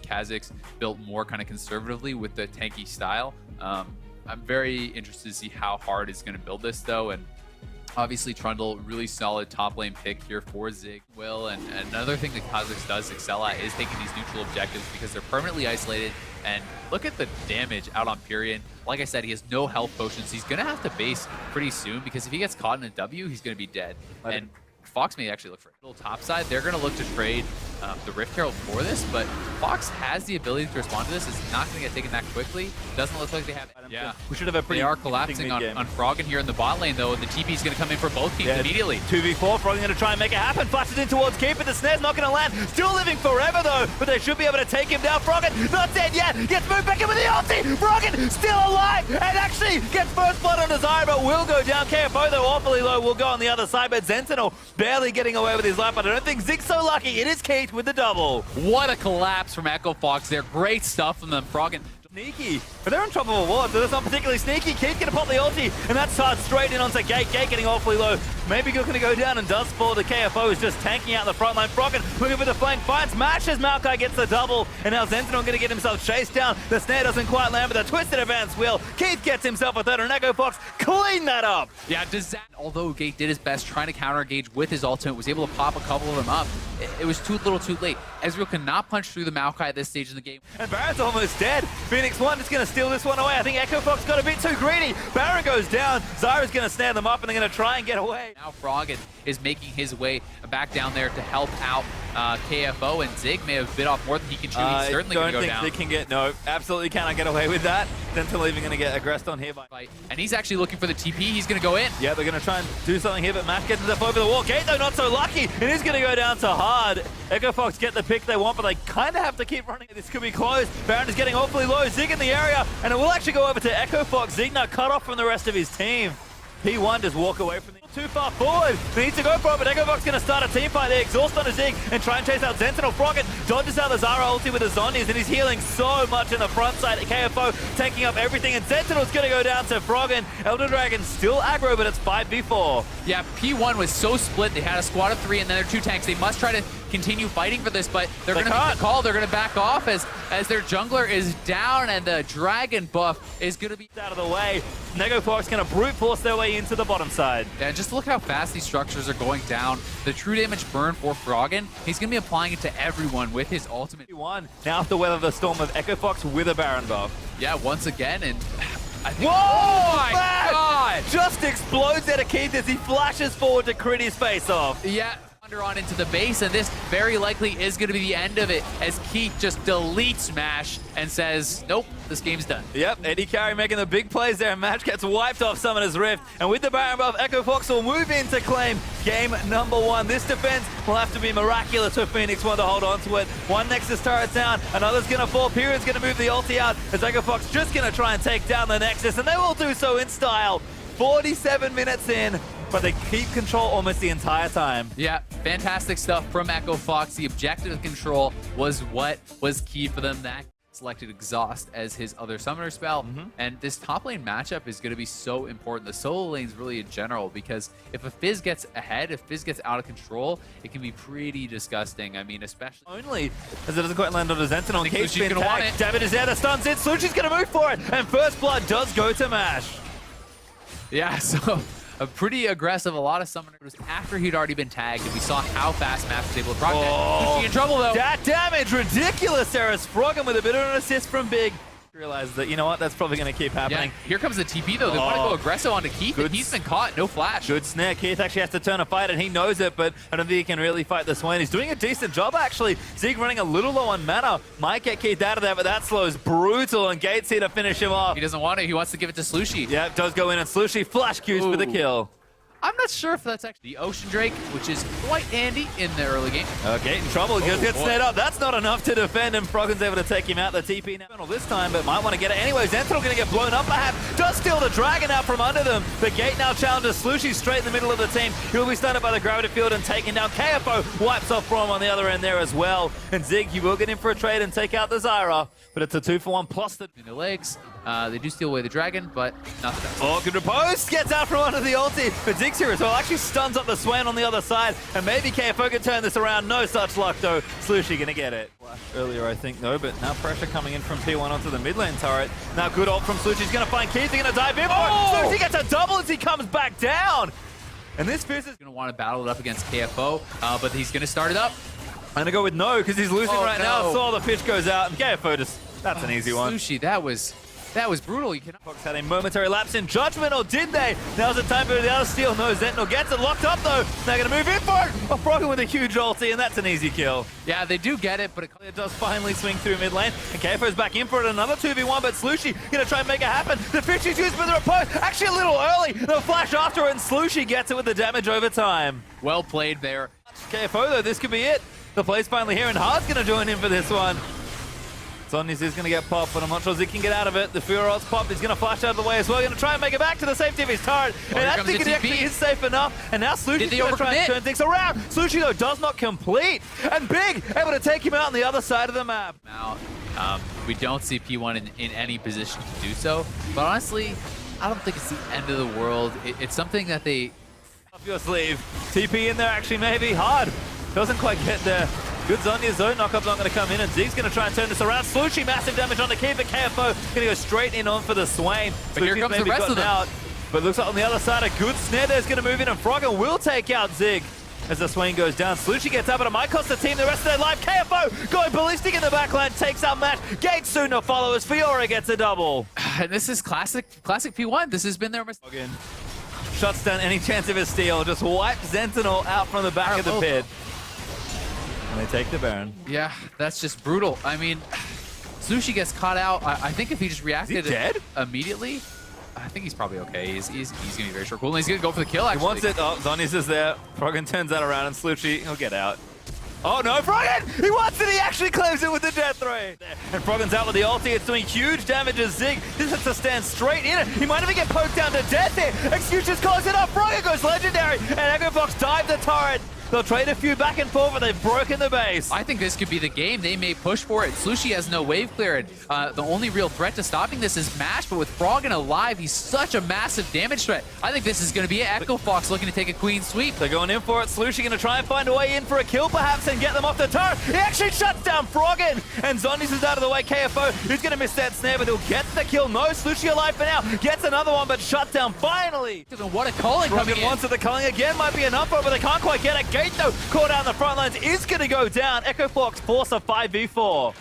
Kha'Zix built more kind of conservatively with the tanky style. I'm very interested to see how hard it's going to build this though, and obviously Trundle, really solid top lane pick here for Zig. And another thing that Kha'Zix does excel at is taking these neutral objectives because they're permanently isolated. And look at the damage out on Pyrion. Like I said, he has no health potions. He's going to have to base pretty soon because if he gets caught in a W, he's going to be dead. And Fox may actually look for it. Top side, they're going to look to trade the Rift Herald for this, but Fox has the ability to respond to this. It's not going to get taken that quickly. Doesn't look like they have it. Yeah, we should have a pretty. They are collapsing on Froggen here in the bot lane, though, and the TP is going to come in for both teams immediately. 2v4, Froggen going to try and make it happen. Flashes in towards Keep, but the snare's not going to land. Still living forever, though, but they should be able to take him down. Froggen not dead yet. Gets moved back in with the ulti. Froggen still alive and actually gets first blood on Desire, but will go down. KFO, though, awfully low, will go on the other side, but Sentinel barely getting away with his life. But I don't think Zig's so lucky. It is Keith with the double. What a collapse from Echo Fox there. Great stuff from them. Froggen. Sneaky, but they're in trouble with ward, so that's not particularly sneaky. Keith gonna pop the ulti, and that starts straight in onto Gate. Gate getting awfully low. Maybe gonna go down and does fall. The KFO is just tanking out the front line. Froggen looking for the flank, finds, matches. Maokai gets the double, and now Sentinel gonna get himself chased down. The snare doesn't quite land, but the twisted advance wheel. Keith gets himself a third, and Echo Fox clean that up. Yeah, does that, although Gate did his best trying to counter engage with his ultimate, was able to pop a couple of them up. It was too little too late. Ezreal cannot punch through the Maokai at this stage in the game. And Baron's almost dead. Phoenix 1 is gonna steal this one away. I think Echo Fox got a bit too greedy. Baron goes down. Zyra's gonna snare them up, and they're gonna try and get away. Now Froggen is making his way back down there to help out KFO, and Zig may have bit off more than he can chew. He's certainly going to go down. I don't think they can get, no, absolutely cannot get away with that. Sentinel even going to get aggressed on here. And he's actually looking for the TP. He's going to go in. Yeah, they're going to try and do something here, but Matt gets himself over the wall. Gate, though, not so lucky. It is going to go down to hard. Echo Fox get the pick they want, but they kind of have to keep running. This could be close. Baron is getting awfully low. Zig in the area, and it will actually go over to Echo Fox. Zig now cut off from the rest of his team. P1 just walk away from the too far forward. They need to go for it, but Echo Fox going to start a team fight. They exhaust on a Zig and try and chase out Sentinel. Froggen dodges out the Zara ulti with the Zombies, and he's healing so much in the front side. KFO taking up everything, and Sentinel's going to go down to Froggen. Elder Dragon still aggro, but it's 5v4. Yeah, P1 was so split. They had a squad of 3 and then their 2 tanks. They must try to continue fighting for this, but they're going to make the call. They're going to back off as their jungler is down, and the dragon buff is going to be out of the way. Echo Fox going to brute force their way into the bottom side. Yeah, just look how fast these structures are going down. The true damage burn for Froggen, he's going to be applying it to everyone with his ultimate. Now have to weather the storm of Echo Fox with a Baron buff. Yeah, once again, and I think, whoa! Oh my God! Just explodes at a Keith as he flashes forward to crit his face off. Yeah. On into the base, and this very likely is going to be the end of it as Keith just deletes Smash and says, nope, this game's done. Yep, Eddie Carey making the big plays there, and Match gets wiped off Summoner's Rift, and with the Baron buff, Echo Fox will move in to claim game number 1. This defense will have to be miraculous for Phoenix 1 to hold on to it. One Nexus turret down, another's going to fall. Period's going to move the ulti out as Echo Fox just going to try and take down the Nexus, and they will do so in style. 47 minutes in, but they keep control almost the entire time. Yeah, fantastic stuff from Echo Fox. The objective of control was what was key for them. That selected Exhaust as his other summoner spell. And this top lane matchup is going to be so important. The solo lanes really in general, because if a Fizz gets ahead, if Fizz gets out of control, it can be pretty disgusting. I mean, especially... Only as it doesn't quite land on the Sentinel. Keith's going to want it. David is there, the stun's in. Slucci's going to move for it, and First Blood does go to Mash. Yeah, so a pretty aggressive, a lot of summoners after he'd already been tagged, and we saw how fast Mash was able to proc that. Slucci in trouble, though. That damage, ridiculous there as Froggen with a bit of an assist from Big. Realize that, you know what, that's probably going to keep happening. Yeah, here comes the TP, though. They want to go aggressive onto Keith, and he's been caught. No flash. Good snare. Keith actually has to turn a fight, and he knows it, but I don't think he can really fight this one. He's doing a decent job, actually. Zig running a little low on mana. Might get Keith out of there, but that slows brutal, and Gates here to finish him off. He doesn't want it. He wants to give it to Slucci. Yeah, does go in, and Slucci flash Qs for the kill. I'm not sure if that's actually the Ocean Drake, which is quite handy in the early game. Okay, in trouble. He gets snared up. That's not enough to defend, and Froggen's able to take him out. The TP now this time, but might want to get it anyway. Sentinel going to get blown up perhaps. Does steal the dragon out from under them. The Gate now challenges Slucci straight in the middle of the team. He'll be stunned by the gravity field and taken down. KFO wipes off from on the other end there as well. And Zig, you will get in for a trade and take out the Zyra, but it's a 2-for-1 plus the... In the legs, They do steal away the dragon, but not the best. Oh, good repose. Gets out from under the ulti. But Zig's here as well. Actually stuns up the Swain on the other side. And maybe KFO can turn this around. No such luck, though. Slushy gonna get it. Earlier, I think, though, but now pressure coming in from P1 onto the mid lane turret. Now good ult from Slushy's gonna find Keith. They're gonna dive in for it. Slushy gets a double as he comes back down. And this Fizz is Gonna want to battle it up against KFO, but he's gonna start it up. I'm gonna go with no, because he's losing right now. No. Saw the pitch goes out, and KFO just, that's an easy one. Sushi, that was brutal. You cannot. Fox had a momentary lapse in judgment, or did they? Now's the time for the other steal. No, Zentinel gets it locked up though. They're gonna move in for it. Oh, Froggen with a huge ulti, and that's an easy kill. Yeah, they do get it, but It does finally swing through mid lane, and KFO's back in for it. Another 2v1, but Slushy gonna try and make it happen. The pitch is used with the repose, actually a little early. They'll flash after it, and Slushy gets it with the damage over time. well played there. KFO though, this could be it. The play's finally here, and Hard's gonna join in for this one. Zony's is going to get popped, but I'm not sure Zig can get out of it. The Furor's popped. He's going to flash out of the way as well. Going to try and make it back to the safety of his turret. And I think it actually is safe enough. And now Slushy's going to try and turn things around. Slushy, though, does not complete. And Big able to take him out on the other side of the map. Now, we don't see P1 in any position to do so, but honestly, I don't think it's the end of the world. It's something that they... Up your sleeve. TP in there, actually, maybe. Hard. Doesn't quite get there. Good Zonya's zone knockup not going to come in, and Zig's going to try and turn this around. Slushy, massive damage on the keeper. KFO going to go straight in on for the Swain. But here comes the rest of them. Out, but looks like on the other side, a good snare there's going to move in, and Froggen will take out Zig as the Swain goes down. Slushy gets up, and it might cost the team the rest of their life. KFO going ballistic in the backline, takes out Matt. Gate soon to follow as Fiora gets a double. And this is classic P1. This has been their mistake. Froggen shuts down any chance of a steal, just wipes Zentinel out from the back of the pit. And they take the Baron. Yeah, that's just brutal. I mean, Sushi gets caught out. I think if he just reacted dead? Immediately, I think he's probably okay. He's going to be very short cool, and he's going to go for the kill, actually. He wants it. Oh, Zony's is there. Froggen turns that around, and Slushy, he'll get out. Oh no, Froggen! He wants it! He actually claims it with the death ray! And Froggen's out with the ulti. It's doing huge damage as Zig. This has to stand straight in it. He might even get poked down to death here. Excuses calls it up. Froggen goes legendary, and Echo Fox dive the turret. They'll trade a few back and forth, but they've broken the base. I think this could be the game. They may push for it. Slushy has no wave clear, and the only real threat to stopping this is Mash, but with Froggen alive, he's such a massive damage threat. I think this is going to be it. Echo Fox looking to take a clean sweep. They're going in for it. Slushy going to try and find a way in for a kill, perhaps, and get them off the turret. He actually shuts down Froggen, and Zondis is out of the way. KFO, who's going to miss that snare, but he'll get the kill. No, Slushy alive for now. Gets another one, but shut down finally. What a calling coming in. Froggen wants it. The calling again might be enough for it, but they can't quite get it. Gate, though, caught out on the front lines, is going to go down. Echo Fox force a 5v4.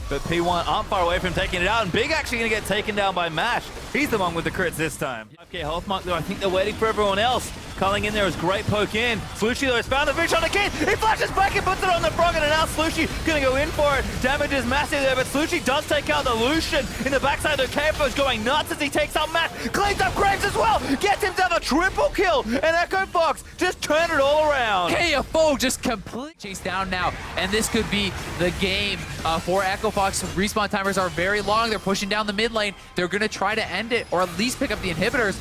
But P1 aren't far away from taking it out, and Big actually going to get taken down by Mash. He's the one with the crits this time. 5k health mark, though. I think they're waiting for everyone else. Culling in there is great poke in. Slushy, though, has found the fish on the kid. He flashes back and puts it on the Froggen, and now Slushy going to go in for it. Damage is massive there, but Slushy does take out the Lucian in the backside. The KFO's going nuts as he takes out Matt. Cleans up Graves as well. Gets himself a triple kill, and Echo Fox just turned it all around. KFO just completely chased down now, and this could be the game for Echo Fox. Respawn timers are very long. They're pushing down the mid lane. They're going to try to end it, or at least pick up the inhibitors.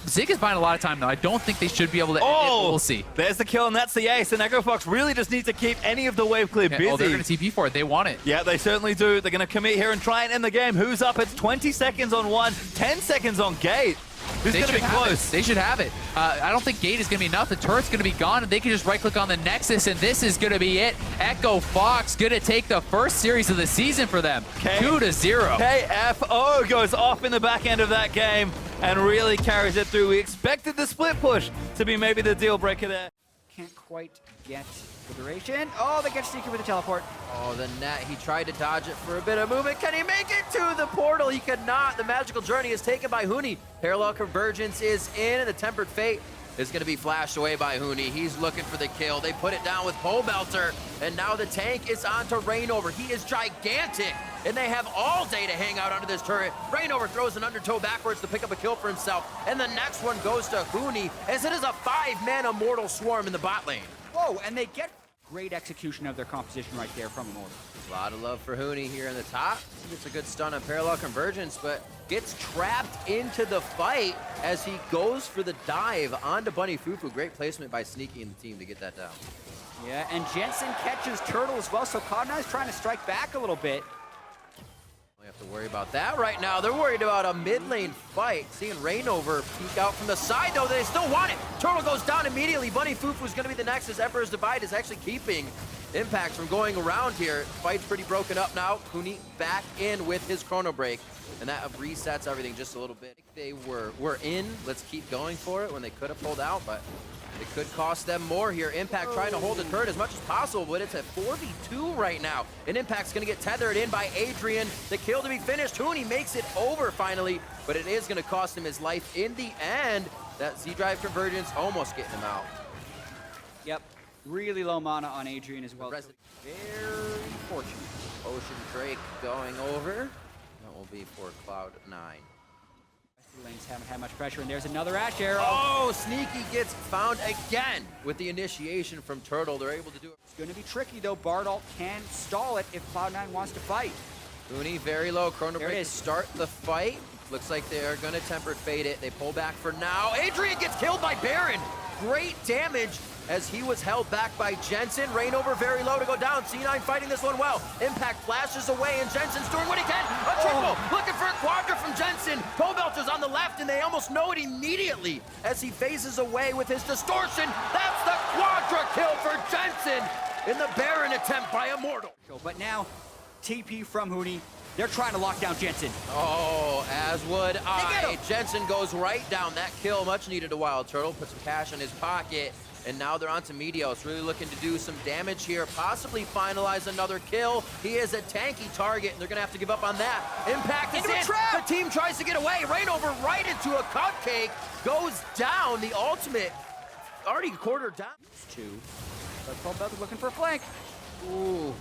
Zig is buying a lot of time now. I don't think they should be able to end it. We'll see. There's the kill, and that's the ace. And Echo Fox really just needs to keep any of the wave clear busy. Oh, they're going to TP for it. They want it. Yeah, they certainly do. They're going to commit here and try and end the game. Who's up? It's 20 seconds on one, 10 seconds on Gate. This is going to be close. They should have it. I don't think Gate is going to be enough. The turret's going to be gone, and they can just right-click on the Nexus, and this is going to be it. Echo Fox going to take the first series of the season for them. 2-0. KFO goes off in the back end of that game and really carries it through. We expected the split push to be maybe the deal breaker there. Can't quite get the duration. Oh, they get Sneaker with the teleport. Oh, the net. He tried to dodge it for a bit of movement. Can he make it to the portal? He could not. The magical journey is taken by Huni. Parallel Convergence is in, and the Tempered Fate is going to be flashed away by Huni. He's looking for the kill. They put it down with Pole Belter, and now the tank is on to Rainover. He is gigantic, and they have all day to hang out under this turret. Rainover throws an undertow backwards to pick up a kill for himself, and the next one goes to Huni, as it is a 5-man Immortal swarm in the bot lane. Whoa, and they get great execution of their composition right there from Immortals. A lot of love for Huni here in the top. He gets a good stun on Parallel Convergence, but gets trapped into the fight as he goes for the dive onto Bunny Fufu. Great placement by Sneaky and the team to get that down. Yeah, and Jensen catches Turtle as well, so Cognize trying to strike back a little bit. Only a Have to worry about that right now. They're worried about a mid lane fight. Seeing Rainover peek out from the side, though. They still want it. Turtle goes down immediately. Bunny Fufu's going to be the next as Emperor's Divide is actually keeping Impact from going around here. Fight's pretty broken up now. Huni back in with his Chrono Break, and that resets everything just a little bit. They were in. Let's keep going for it when they could have pulled out, but it could cost them more here. Impact trying to hold the turret as much as possible, but it's a 4v2 right now. And Impact's going to get tethered in by Adrian. The kill to be finished. Huni makes it over finally, but it is going to cost him his life in the end. That Z-Drive convergence almost getting him out. Yep. Really low mana on Adrian as well. Resident- Very fortunate. Ocean Drake going over. That will be for Cloud9. Lanes haven't had much pressure, and there's another Ash arrow. Oh, Sneaky gets found again with the initiation from Turtle. They're able to do it. It's going to be tricky, though. Bardalt can stall it if Cloud9 wants to fight. Uni very low. Chrono There it Break to is. start the fight. Looks like they're going to tempered fade it. They pull back for now. Adrian gets killed by Baron. Great damage as he was held back by Jensen. Rainover very low to go down. C9 fighting this one well. Impact flashes away, and Jensen's doing what he can. A triple, looking for a quadra from Jensen. Pobelter's on the left, and they almost know it immediately as he phases away with his distortion. That's the quadra kill for Jensen in the Baron attempt by Immortal. But now, TP from Huni. They're trying to lock down Jensen. Oh, as would get I. him. Jensen goes right down. That kill, much needed to Wild Turtle. Put some cash in his pocket. And now they're on to Meteos, really looking to do some damage here, possibly finalize another kill. He is a tanky target, and they're going to have to give up on that. Impact is Into a in. trap. The team tries to get away. Rainover right into a cupcake. Goes down. The ultimate already quartered down. Two. But Pobelter looking for a flank. Ooh.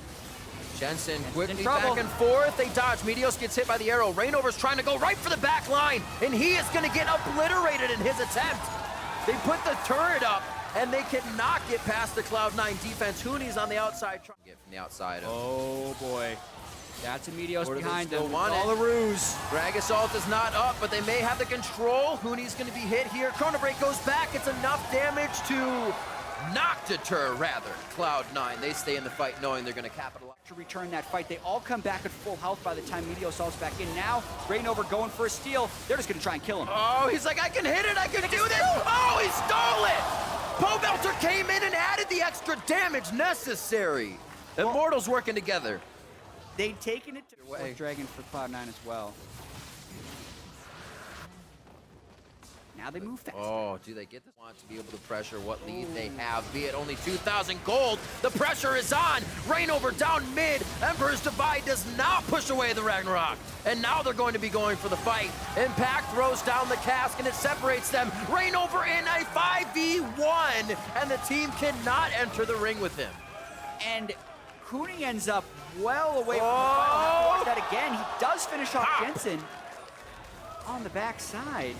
Jensen quickly trouble. back and forth. They dodge. Meteos gets hit by the arrow. Rainover's trying to go right for the back line, and he is going to get obliterated in his attempt. They put the turret up, and they cannot get past the Cloud9 defense. Huni's on the outside. Get from the outside. Oh, boy. That's a Meteos Or do they behind still them. want All it? a ruse. Drag Assault is not up, but they may have the control. Huni's going to be hit here. Chrono Break goes back. It's enough damage to not deter, rather, Cloud9. They stay in the fight knowing they're going to capitalize. To return that fight, they all come back at full health by the time Meteos all's back in. Now, Rainover going for a steal. They're just going to try and kill him. Oh, he's like, I can hit it, I can do this. Oh, he stole it. Pobelter came in and added the extra damage necessary. Immortals working together. They'd taken it to Way. Fourth Dragon for Cloud9 as well. Now they move fast. Oh, do they get this? Want to be able to pressure what lead they have, be it only 2,000 gold. The pressure is on. Rainover down mid. Emperor's Divide does not push away the Ragnarok. And now they're going to be going for the fight. Impact throws down the cask and it separates them. Rainover in a 5v1, and the team cannot enter the ring with him. And Huni ends up well away from Oh! the final. Watch that again. He does finish off Ha! Jensen on the backside.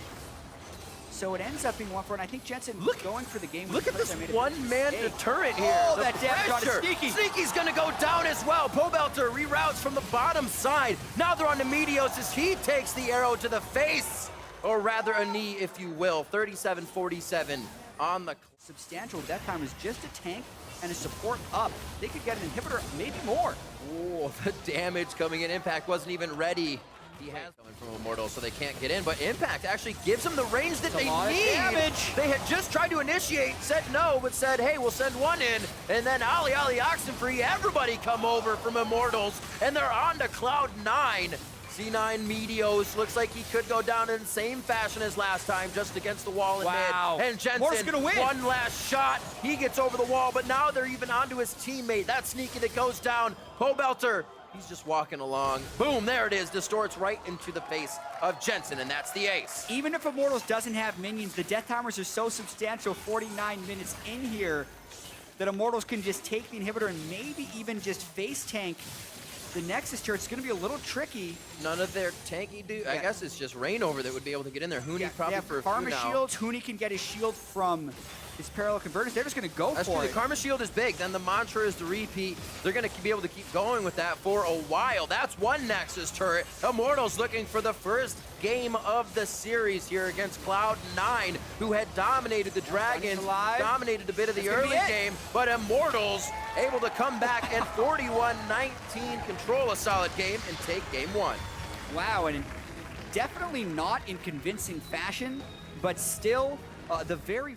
So it ends up being 1-4, and I think Jensen was going for the game. Look at this I made a one-man mistake. deterrent here. Oh, The that damage on pressure. Sneaky. Sneaky's gonna go down as well. Pobelter reroutes from the bottom side. Now they're on to Meteos as he takes the arrow to the face, or rather a knee, if you will. 37-47 on the. Substantial. That time was just a tank and a support up. They could get an inhibitor, maybe more. Oh, the damage coming in. Impact wasn't even ready. He has coming from Immortal, so they can't get in, but Impact actually gives them the range that That's a they lot of need. damage. They had just tried to initiate, said no, but said, hey, we'll send one in, and then Ali Oxenfree, everybody come over from Immortals, and they're on to Cloud9. C9 Meteos looks like he could go down in the same fashion as last time, just against the wall in Wow. mid. And Mort's Jensen, gonna win. one last shot. He gets over the wall, but now they're even onto his teammate. That's Sneaky that goes down. Pobelter, he's just walking along. Boom, there it is. Distorts right into the face of Jensen, and that's the ace. Even if Immortals doesn't have minions, the death timers are so substantial, 49 minutes in here, that Immortals can just take the inhibitor and maybe even just face tank the Nexus turret. It's going to be a little tricky. None of their tanky dude. I Yeah. guess it's just Rainover that would be able to get in there. Huni probably for a few Karma now. shields. Huni can get his shield from his parallel converters. They're just going to go That's for true. it. The Karma Shield is big. Then the mantra is the repeat. They're going to be able to keep going with that for a while. That's one Nexus turret. Immortals looking for the first game of the series here against Cloud9, who had dominated the Dragons, alive. dominated a bit of the That's gonna be early it. game, but Immortals able to come back and 41-19 control a solid game and take game one. Wow, and definitely not in convincing fashion, but still the very...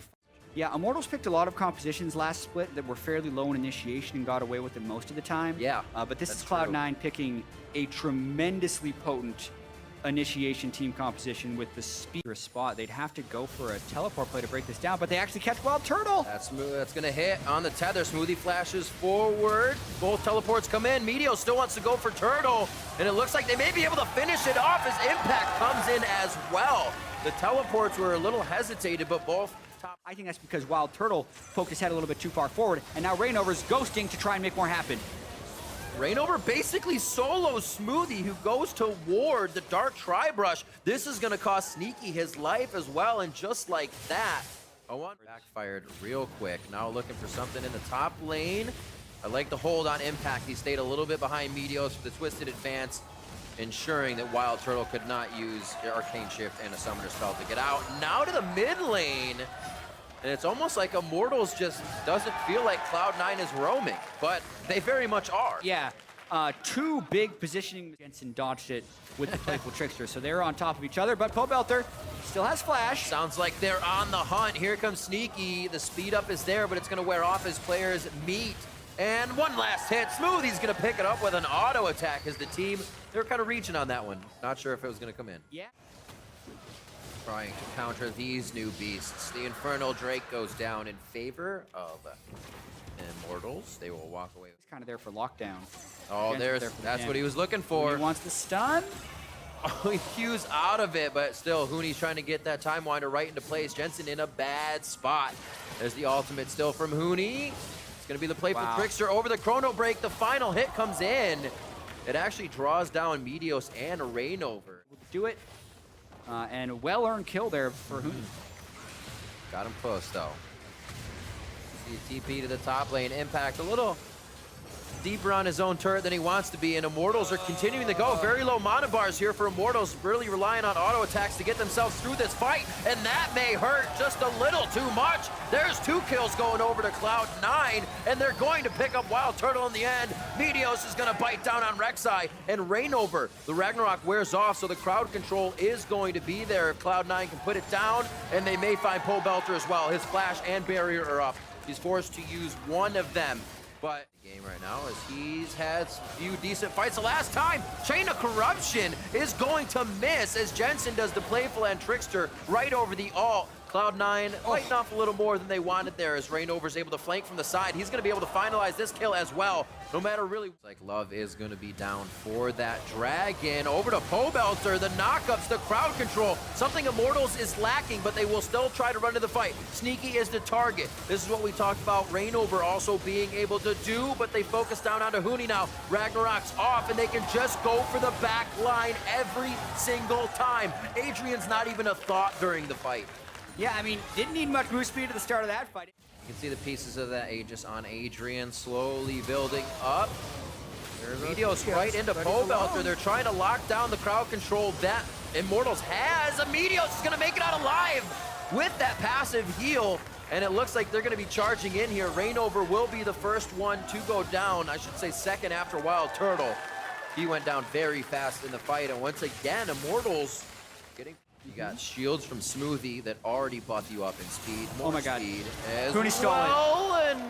Yeah, Immortals picked a lot of compositions last split that were fairly low in initiation and got away with it most of the time. Yeah, but this that's is Cloud9 picking a tremendously potent initiation team composition with the speed spot. They'd have to go for a teleport play to break this down, but they actually catch Wild Turtle. That's gonna hit on the tether. Smoothie flashes forward. Both teleports come in. Meteor still wants to go for Turtle, and it looks like they may be able to finish it off as Impact comes in as well. The teleports were a little hesitated, but both top. I think that's because Wild Turtle poked his head a little bit too far forward, and now Rainover's ghosting to try and make more happen. Rainover basically solos Smoothie, who goes to ward the Dark Tri-Brush. This is going to cost Sneaky his life as well, and just like that, backfired real quick. Now looking for something in the top lane. I like the hold on Impact. He stayed a little bit behind Meteos for the Twisted Advance, ensuring that Wild Turtle could not use Arcane Shift and a Summoner Spell to get out. Now to the mid lane. And it's almost like Immortals just doesn't feel like Cloud9 is roaming, but they very much are. Yeah, two big positioning. Jensen dodged it with the Playful Trickster, so they're on top of each other, but Pobelter still has Flash. Sounds like they're on the hunt. Here comes Sneaky. The speed up is there, but it's going to wear off as players meet. And one last hit. Smoothie's going to pick it up with an auto attack as the team, they're kind of reaching on that one. Not sure if it was going to come in. Yeah. Trying to counter these new beasts. The Infernal Drake goes down in favor of Immortals. They will walk away. He's kind of there for lockdown. Oh, that's what he was looking for. He wants the stun. Oh, Q's out of it, but still, Hooney's trying to get that Time Winder right into place. Jensen in a bad spot. There's the ultimate still from Hooney. It's going to be the Playful Trickster over the Chrono Break. The final hit comes in. It actually draws down Meteos and Rainover. Do it. And a well-earned kill there for Hooney. Got him close, though. See TP to the top lane. Impact a little deeper on his own turret than he wants to be, and Immortals are continuing to go. Very low mana bars here for Immortals, really relying on auto attacks to get themselves through this fight, and that may hurt just a little too much. There's 2 kills going over to Cloud9, and they're going to pick up Wild Turtle in the end. Meteos is going to bite down on Rek'Sai, and Rainover, the Ragnarok wears off, so the crowd control is going to be there if Cloud9 can put it down, and they may find Pobelter as well. His flash and barrier are up. He's forced to use one of them. But the game right now, as he's had a few decent fights the last time, Chain of Corruption is going to miss as Jensen does the Playful and Trickster right over the ult. Cloud9 fighting off a little more than they wanted there as Rainover's able to flank from the side. He's going to be able to finalize this kill as well, no matter really. Like Love is going to be down for that Dragon. Over to Pobelter, the knockups, the crowd control. Something Immortals is lacking, but they will still try to run to the fight. Sneaky is the target. This is what we talked about Rainover also being able to do, but they focus down onto Hooney now. Ragnarok's off, and they can just go for the back line every single time. Adrian's not even a thought during the fight. Yeah, I mean, didn't need much move speed at the start of that fight. You can see the pieces of that Aegis on Adrian slowly building up. Meteos right into Pobelter. They're trying to lock down the crowd control that Immortals has. Meteos is going to make it out alive with that passive heal. And it looks like they're going to be charging in here. Rainover will be the first one to go down. I should say second after Wild Turtle. He went down very fast in the fight. And once again, Immortals getting... You got shields from Smoothie that already buff you up in speed. More oh my god. Speed as Hooney stole it. And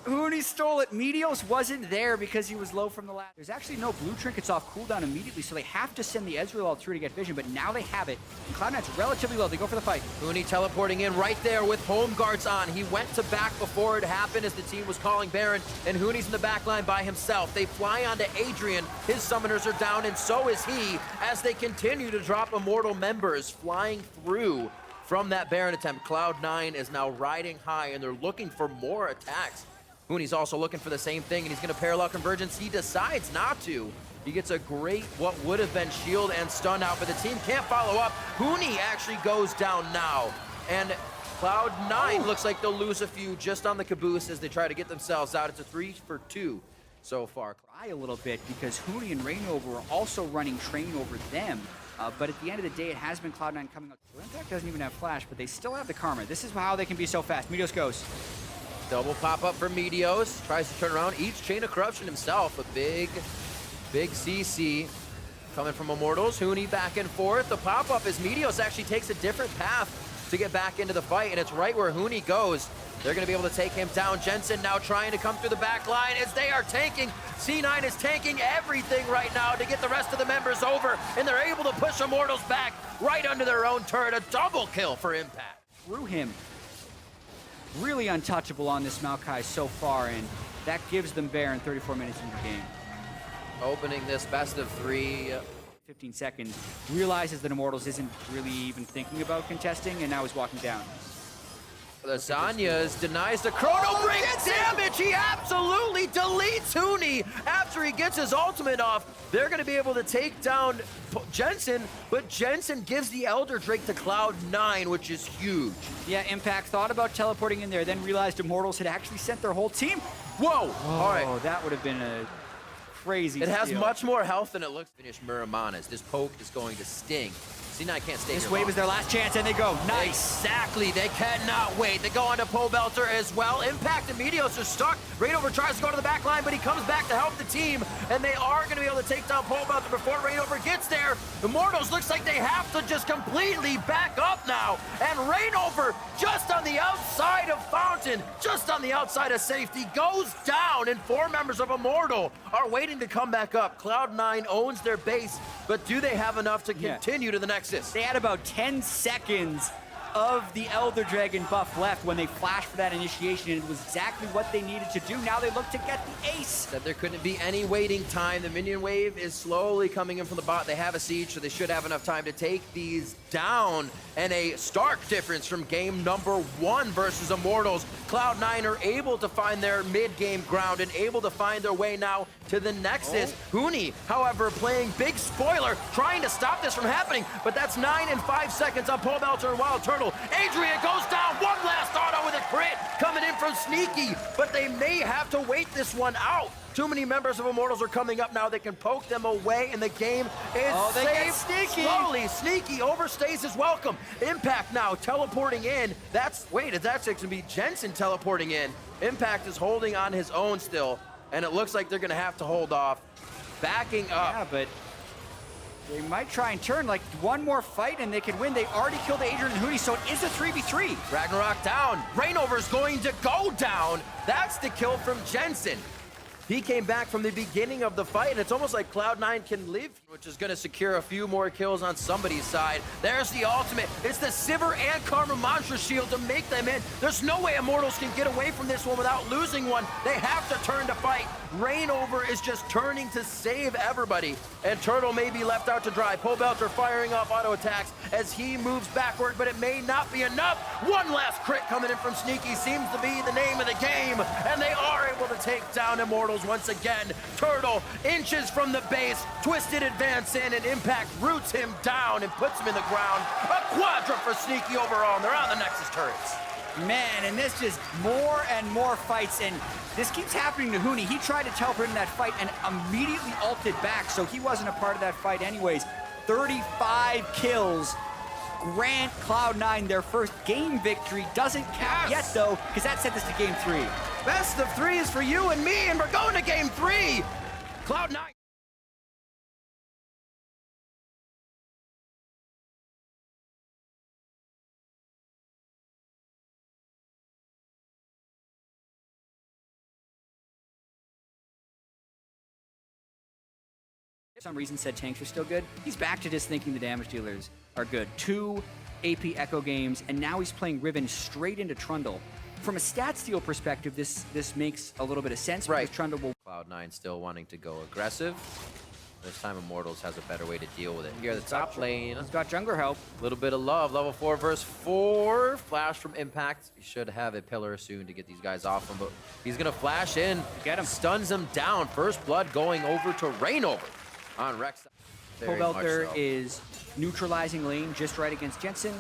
Hooney stole it. Meteos wasn't there because he was low from the last. There's actually no blue trinkets off cooldown immediately, so they have to send the Ezreal through to get vision, but now they have it. And Cloud9's relatively low. They go for the fight. Hooney teleporting in right there with home guards on. He went to back before it happened as the team was calling Baron, and Hooney's in the back line by himself. They fly onto Adrian. His summoners are down, and so is he, as they continue to drop Immortal members flying through from that Baron attempt. Cloud9 is now riding high, and they're looking for more attacks. Hooney's also looking for the same thing, and he's going to parallel convergence. He decides not to. He gets a great, what would have been shield and stun out, but the team can't follow up. Hooney actually goes down now. And Cloud9 looks like they'll lose a few just on the caboose as they try to get themselves out. It's a 3 for 2 so far. Cry a little bit because Hooney and Rainover are also running train over them. But at the end of the day, it has been Cloud9 coming up. Impact doesn't even have flash, but they still have the Karma. This is how they can be so fast. Meteos goes. Double pop-up for Meteos. Tries to turn around. Each Chain of Corruption himself. A big CC. coming from Immortals. Huni back and forth. The pop-up is Meteos actually takes a different path to get back into the fight, and it's right where Huni goes. They're going to be able to take him down. Jensen now trying to come through the back line as they are tanking. C9 is tanking everything right now to get the rest of the members over, and they're able to push Immortals back right under their own turret. A double kill for Impact. Through him. Really untouchable on this Maokai so far, and that gives them Baron 34 minutes into the game. Opening this best of 3. 15 seconds. Realizes that Immortals isn't really even thinking about contesting, and now he's walking down. Lasagnas denies the chrono break damage. He absolutely deletes Huni after he gets his ultimate off. They're going to be able to take down Jensen, but Jensen gives the Elder Drake to Cloud9, which is huge. Yeah, Impact thought about teleporting in there, then realized Immortals had actually sent their whole team. Whoa! All right. Oh, that would have been a crazy It has steal. much more health than it looks. Finish Muramanas. This poke is going to sting. C9 can't stay This here wave long. is their last chance, and they go. Nice. Exactly. They cannot wait. They go on to Pole Belter as well. Impact and Meteos are stuck. Rainover tries to go to the back line, but he comes back to help the team, and they are going to be able to take down Pole Belter before Rainover gets there. Immortals looks like they have to just completely back up now, and Rainover just on the outside of Fountain, just on the outside of safety, goes down, and 4 members of Immortal are waiting to come back up. Cloud9 owns their base, but do they have enough to continue to the Nexus? They had about 10 seconds of the Elder Dragon buff left when they flashed for that initiation, and it was exactly what they needed to do. Now they look to get the ace. That there couldn't be any waiting time. The minion wave is slowly coming in from the bot. They have a siege, so they should have enough time to take these down. And a stark difference from game number 1 versus Immortals. Cloud9 are able to find their mid-game ground and able to find their way now to the Nexus. Huni, however, playing big spoiler, trying to stop this from happening, but that's 9 and 5 seconds on Pole Belter and Wild Turtle. Adrian goes down, one last auto with a crit coming in from Sneaky, but they may have to wait this one out. Too many members of Immortals are coming up now. They can poke them away, and the game is they get saved Sneaky. slowly. Sneaky overstays his welcome. Impact now teleporting in. That's actually going to be Jensen teleporting in. Impact is holding on his own still, and it looks like they're going to have to hold off. Backing up. Yeah, but they might try and turn, like, one more fight and they could win. They already killed Adrian and Huni, so it is a 3v3. Ragnarok down. Rainover's going to go down. That's the kill from Jensen. He came back from the beginning of the fight, and it's almost like Cloud9 can live, which is going to secure a few more kills on somebody's side. There's the ultimate. It's the Sivir and Karma Mantra Shield to make them in. There's no way Immortals can get away from this one without losing one. They have to turn to fight. Rainover is just turning to save everybody, and Turtle may be left out to dry. Pole Belter firing off auto attacks as he moves backward, but it may not be enough. One last crit coming in from Sneaky seems to be the name of the game, and they are able to take down Immortals once again. Turtle inches from the base, Twisted advance in, and Impact roots him down and puts him in the ground. A quadra for Sneaky overall, and they're on the Nexus turrets. Man, and this just more and more fights, and this keeps happening to Huni. He tried to teleport in that fight and immediately ulted back, so he wasn't a part of that fight anyways. 35 kills. Grant Cloud9 their first game victory. Doesn't count yet, though, because that sent us to game 3. Best of 3 is for you and me, and we're going to game 3. Cloud9. For some reason said tanks are still good. He's back to just thinking the damage dealers are good. 2 AP Echo games, and now he's playing Riven straight into Trundle. From a stat steal perspective, this makes a little bit of sense. Right. Because Trundle will... Cloud9 still wanting to go aggressive. This time Immortals has a better way to deal with it. Here, the top lane. He's got jungler help. A little bit of love. Level 4 verse 4. Flash from Impact. He should have a pillar soon to get these guys off him, but he's going to flash in. Get him. Stuns him down. First blood going over to Rainover on Rex. Pole Belter is neutralizing lane just right against Jensen.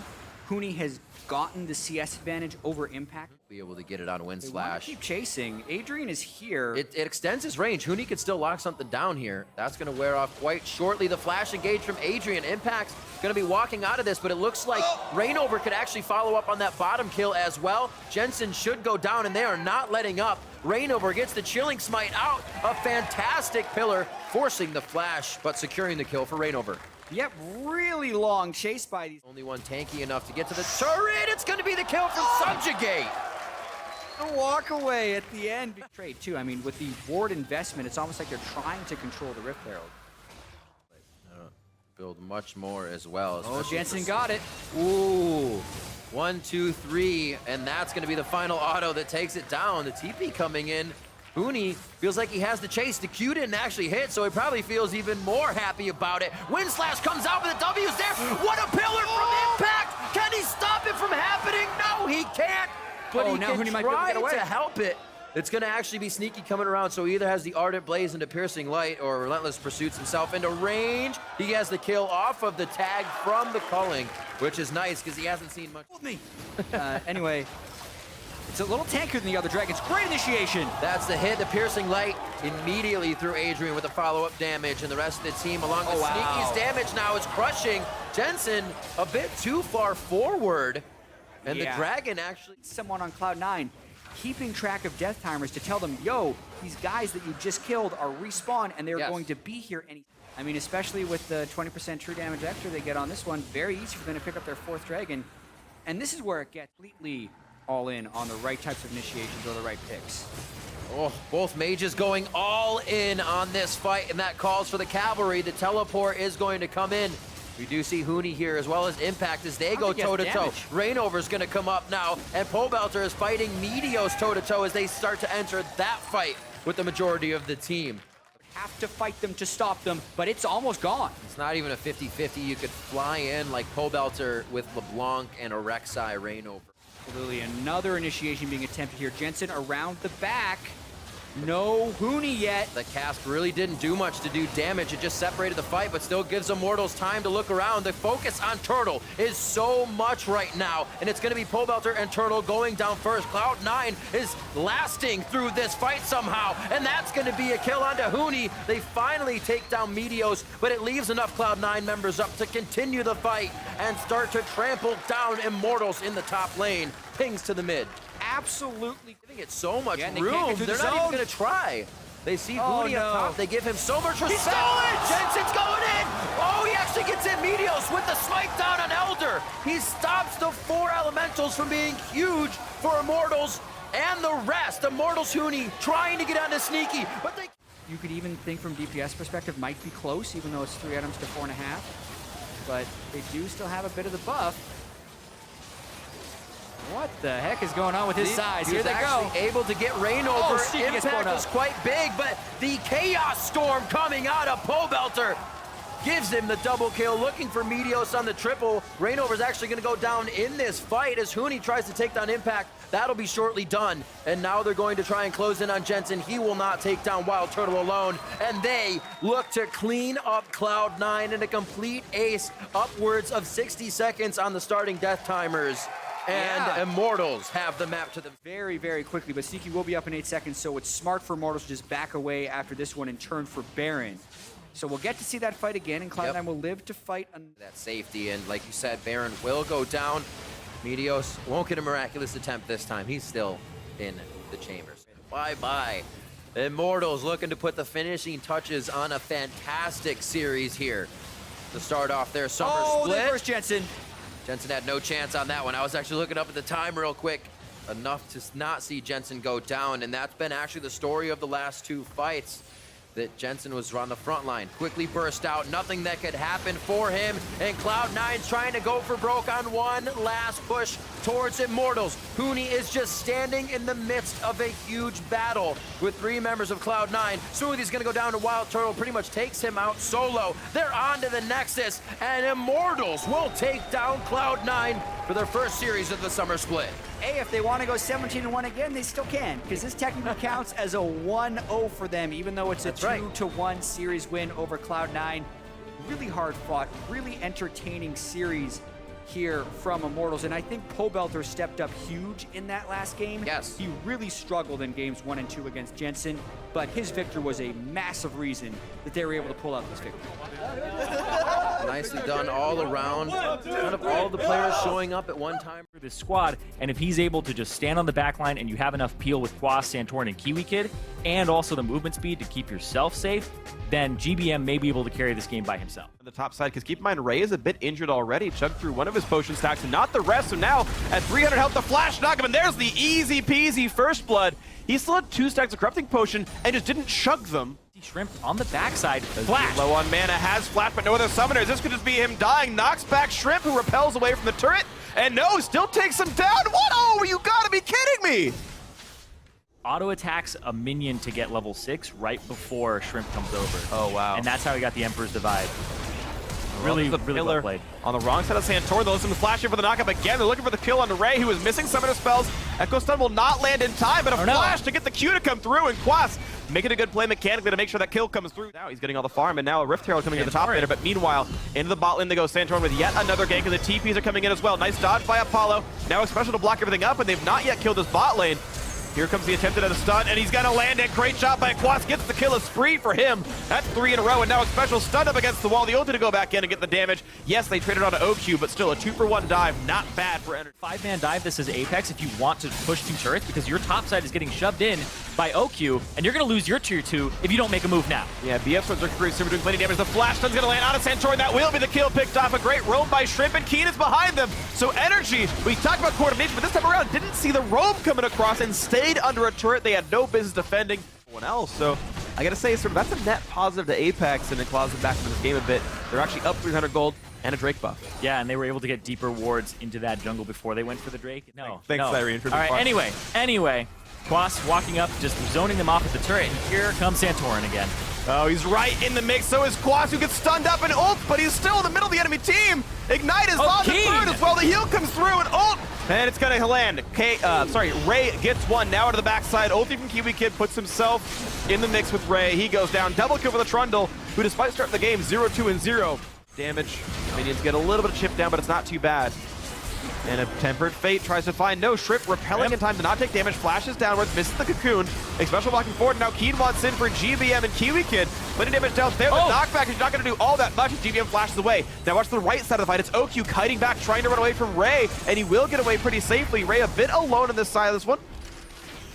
Huni has gotten the CS advantage over Impact. Be able to get it on Wind They want to Slash. keep chasing. Adrian is here. It extends his range. Huni could still lock something down here. That's going to wear off quite shortly. The flash engage from Adrian. Impact's going to be walking out of this, but it looks like Rainover could actually follow up on that bottom kill as well. Jensen should go down, and they are not letting up. Rainover gets the Chilling Smite out. A fantastic pillar, forcing the flash, but securing the kill for Rainover. Yep, really long chase by these. Only one tanky enough to get to the turret. It's going to be the kill from Subjugate. A walk away at the end. Trade too. I mean, with the ward investment, it's almost like they're trying to control the Rift Herald. Build much more as well. Oh, especially Jensen for- got it. Ooh. 1, 2, 3, and that's going to be the final auto that takes it down. The TP coming in. Huni feels like he has the chase. The Q didn't actually hit, so he probably feels even more happy about it. Wind Slash comes out with the W's there. What a pillar from Impact! Can he stop it from happening? No, he can't. But he now can Huni might be able to try get away. to help it. It's going to actually be Sneaky coming around, so he either has the Ardent Blaze into Piercing Light or Relentless Pursuits himself into range. He has the kill off of the tag from the Culling, which is nice because he hasn't seen much. Anyway, it's a little tankier than the other Dragons. Great initiation. That's the hit. The Piercing Light immediately through Adrian with the follow-up damage, and the rest of the team along with Sneaky's damage now is crushing Jensen a bit too far forward. And the Dragon actually... Someone on Cloud9 keeping track of death timers to tell them, yo, these guys that you just killed are respawn and they're going to be here any... I mean, especially with the 20% true damage extra they get on this one, very easy for them to pick up their 4th Dragon. And this is where it gets completely all in on the right types of initiations or the right picks. Oh, both mages going all in on this fight, and that calls for the cavalry. The teleport is going to come in. We do see Huni here as well as Impact as they go toe-to-toe. Rainover's going to come up now, and Pobelter is fighting Meteos toe-to-toe as they start to enter that fight with the majority of the team. Have to fight them to stop them, but it's almost gone. It's not even a 50-50. You could fly in like Pobelter with LeBlanc and a Rek'Sai Rainover. Literally another initiation being attempted here. Jensen around the back. No Huni yet. The cast really didn't do much to do damage. It just separated the fight, but still gives Immortals time to look around. The focus on Turtle is so much right now, and it's going to be Pobelter and Turtle going down first. Cloud9 is lasting through this fight somehow, and that's going to be a kill onto Huni. They finally take down Meteos, but it leaves enough Cloud9 members up to continue the fight and start to trample down Immortals in the top lane. Pings to the mid. Absolutely. Giving it so much Yeah, room, they're not even going to try. They see Huni up top, they give him so much respect. He stole it! Jensen's going in! Oh, he actually gets in Meteos with the smite down on Elder. He stops the 4 elementals from being huge for Immortals and the rest. Immortals Huni trying to get onto Sneaky, but they... You could even think from DPS perspective might be close, even though it's 3 items to 4.5. But they do still have a bit of the buff. What the heck is going on with his size? Here they go. Able to get Rainover. Impact was quite big, but the Chaos Storm coming out of Pobelter gives him the double kill, looking for Meteos on the triple. Rainover's actually going to go down in this fight as Huni tries to take down Impact. That'll be shortly done. And now they're going to try and close in on Jensen. He will not take down Wild Turtle alone. And they look to clean up Cloud9 in a complete ace, upwards of 60 seconds on the starting death timers. And Immortals have the map to them. Very, very quickly, but Sneaky will be up in 8 seconds, so it's smart for Immortals to just back away after this one and turn for Baron. So we'll get to see that fight again, and Cloud9 will live to fight. That safety, and like you said, Baron will go down. Meteos won't get a miraculous attempt this time. He's still in the chambers. Bye-bye. Immortals looking to put the finishing touches on a fantastic series here to start off their summer split. There's Jensen. Jensen had no chance on that one. I was actually looking up at the time real quick. Enough to not see Jensen go down, and that's been actually the story of the last 2 fights. That Jensen was on the front line, quickly burst out, nothing that could happen for him, and Cloud9's trying to go for broke on one last push towards Immortals. Huni is just standing in the midst of a huge battle with 3 members of Cloud9. Smoothie's gonna go down to Wild Turtle, pretty much takes him out solo. They're on to the Nexus, and Immortals will take down Cloud9 for their first series of the summer split. Hey, if they want to go 17-1 again, they still can, because this technically counts as a 1-0 for them, even though it's a 2-1 series win over Cloud9. Really hard fought, really entertaining series. here from Immortals, and I think Pobelter stepped up huge in that last game. Yes. He really struggled in games 1 and 2 against Jensen, but his victory was a massive reason that they were able to pull out this victory. Nicely done all around. Kind of all the players showing up at one time. For this squad, and if he's able to just stand on the back line and you have enough peel with Quas, Santorin, and Kiwi Kid, and also the movement speed to keep yourself safe, then GBM may be able to carry this game by himself. The top side, because keep in mind, Ray is a bit injured already. Chugged through one of his potion stacks and not the rest. So now at 300 health, the flash knock him, and there's the easy peasy first blood. He still had 2 stacks of corrupting potion and just didn't chug them. Shrimp on the backside, flash. Low on mana, has flash, but no other summoners. This could just be him dying. Knocks back Shrimp, who repels away from the turret. And no, still takes him down. What? Oh, you gotta be kidding me. Auto attacks a minion to get level 6 right before Shrimp comes over. Oh, wow. And that's how he got the Emperor's Divide. Really well played. On the wrong side of Santorin, they'll listen to Flash here for the knockup again. They're looking for the kill on Ray, who is missing summoner spells. Echo Stun will not land in time, but a flash to get the Q to come through, and Quas making a good play mechanically to make sure that kill comes through. Now he's getting all the farm, and now a Rift Herald coming to the top laner, but meanwhile, into the bot lane they go. Santorin with yet another gank, and the TPs are coming in as well. Nice dodge by Apollo. Now a special to block everything up, and they've not yet killed this bot lane. Here comes the attempt at a stun, and he's gonna land it. Great shot by Quas, gets the kill, a spree for him. That's 3 in a row, and now a special stun up against the wall. The ulti to go back in and get the damage. Yes, they traded on to OQ, but still a 2-for-1 dive. Not bad for NRG. 5-man dive, this is Aepx if you want to push 2 turrets, because your top side is getting shoved in by OQ, and you're gonna lose your tier 2 if you don't make a move now. Yeah, BF's are super doing plenty damage. The flash stun's gonna land on a Santorin. That will be the kill picked off. A great roam by Shrimp, and Keen is behind them. So NRG, we talked about coordination, but this time around didn't see the roam coming across and stayed under a turret they had no business defending anyone else. So I gotta say, that's a net positive to Aepx, and it claws them back into this game a bit. They're actually up 300 gold and a Drake buff. Yeah, and they were able to get deeper wards into that jungle before they went for the Drake. Thanks, Irene, for the All right, farm. anyway, Quas walking up, just zoning them off at the turret, and here comes Santorin again. Oh, he's right in the mix. So is Quas, who gets stunned up and ult, but he's still in the middle of the enemy team. Ignite is on the turret as well. The heal comes through and ult, and it's gonna land. Ray gets one now to the backside. Ulti from Kiwi Kid puts himself in the mix with Ray. He goes down. Double kill for the Trundle, who despite starting the game 0-2 and 0 damage. Minions get a little bit of chip down, but it's not too bad. And a Tempered Fate tries to find no. Shrimp repelling in time to not take damage, flashes downwards, misses the cocoon. A special blocking forward. Now Keen wants in for GBM and Kiwi Kid. Plenty damage down there. The knockback is not going to do all that much as GBM flashes away. Now watch the right side of the fight. It's OQ kiting back, trying to run away from Ray, and he will get away pretty safely. Ray a bit alone on this side of this one.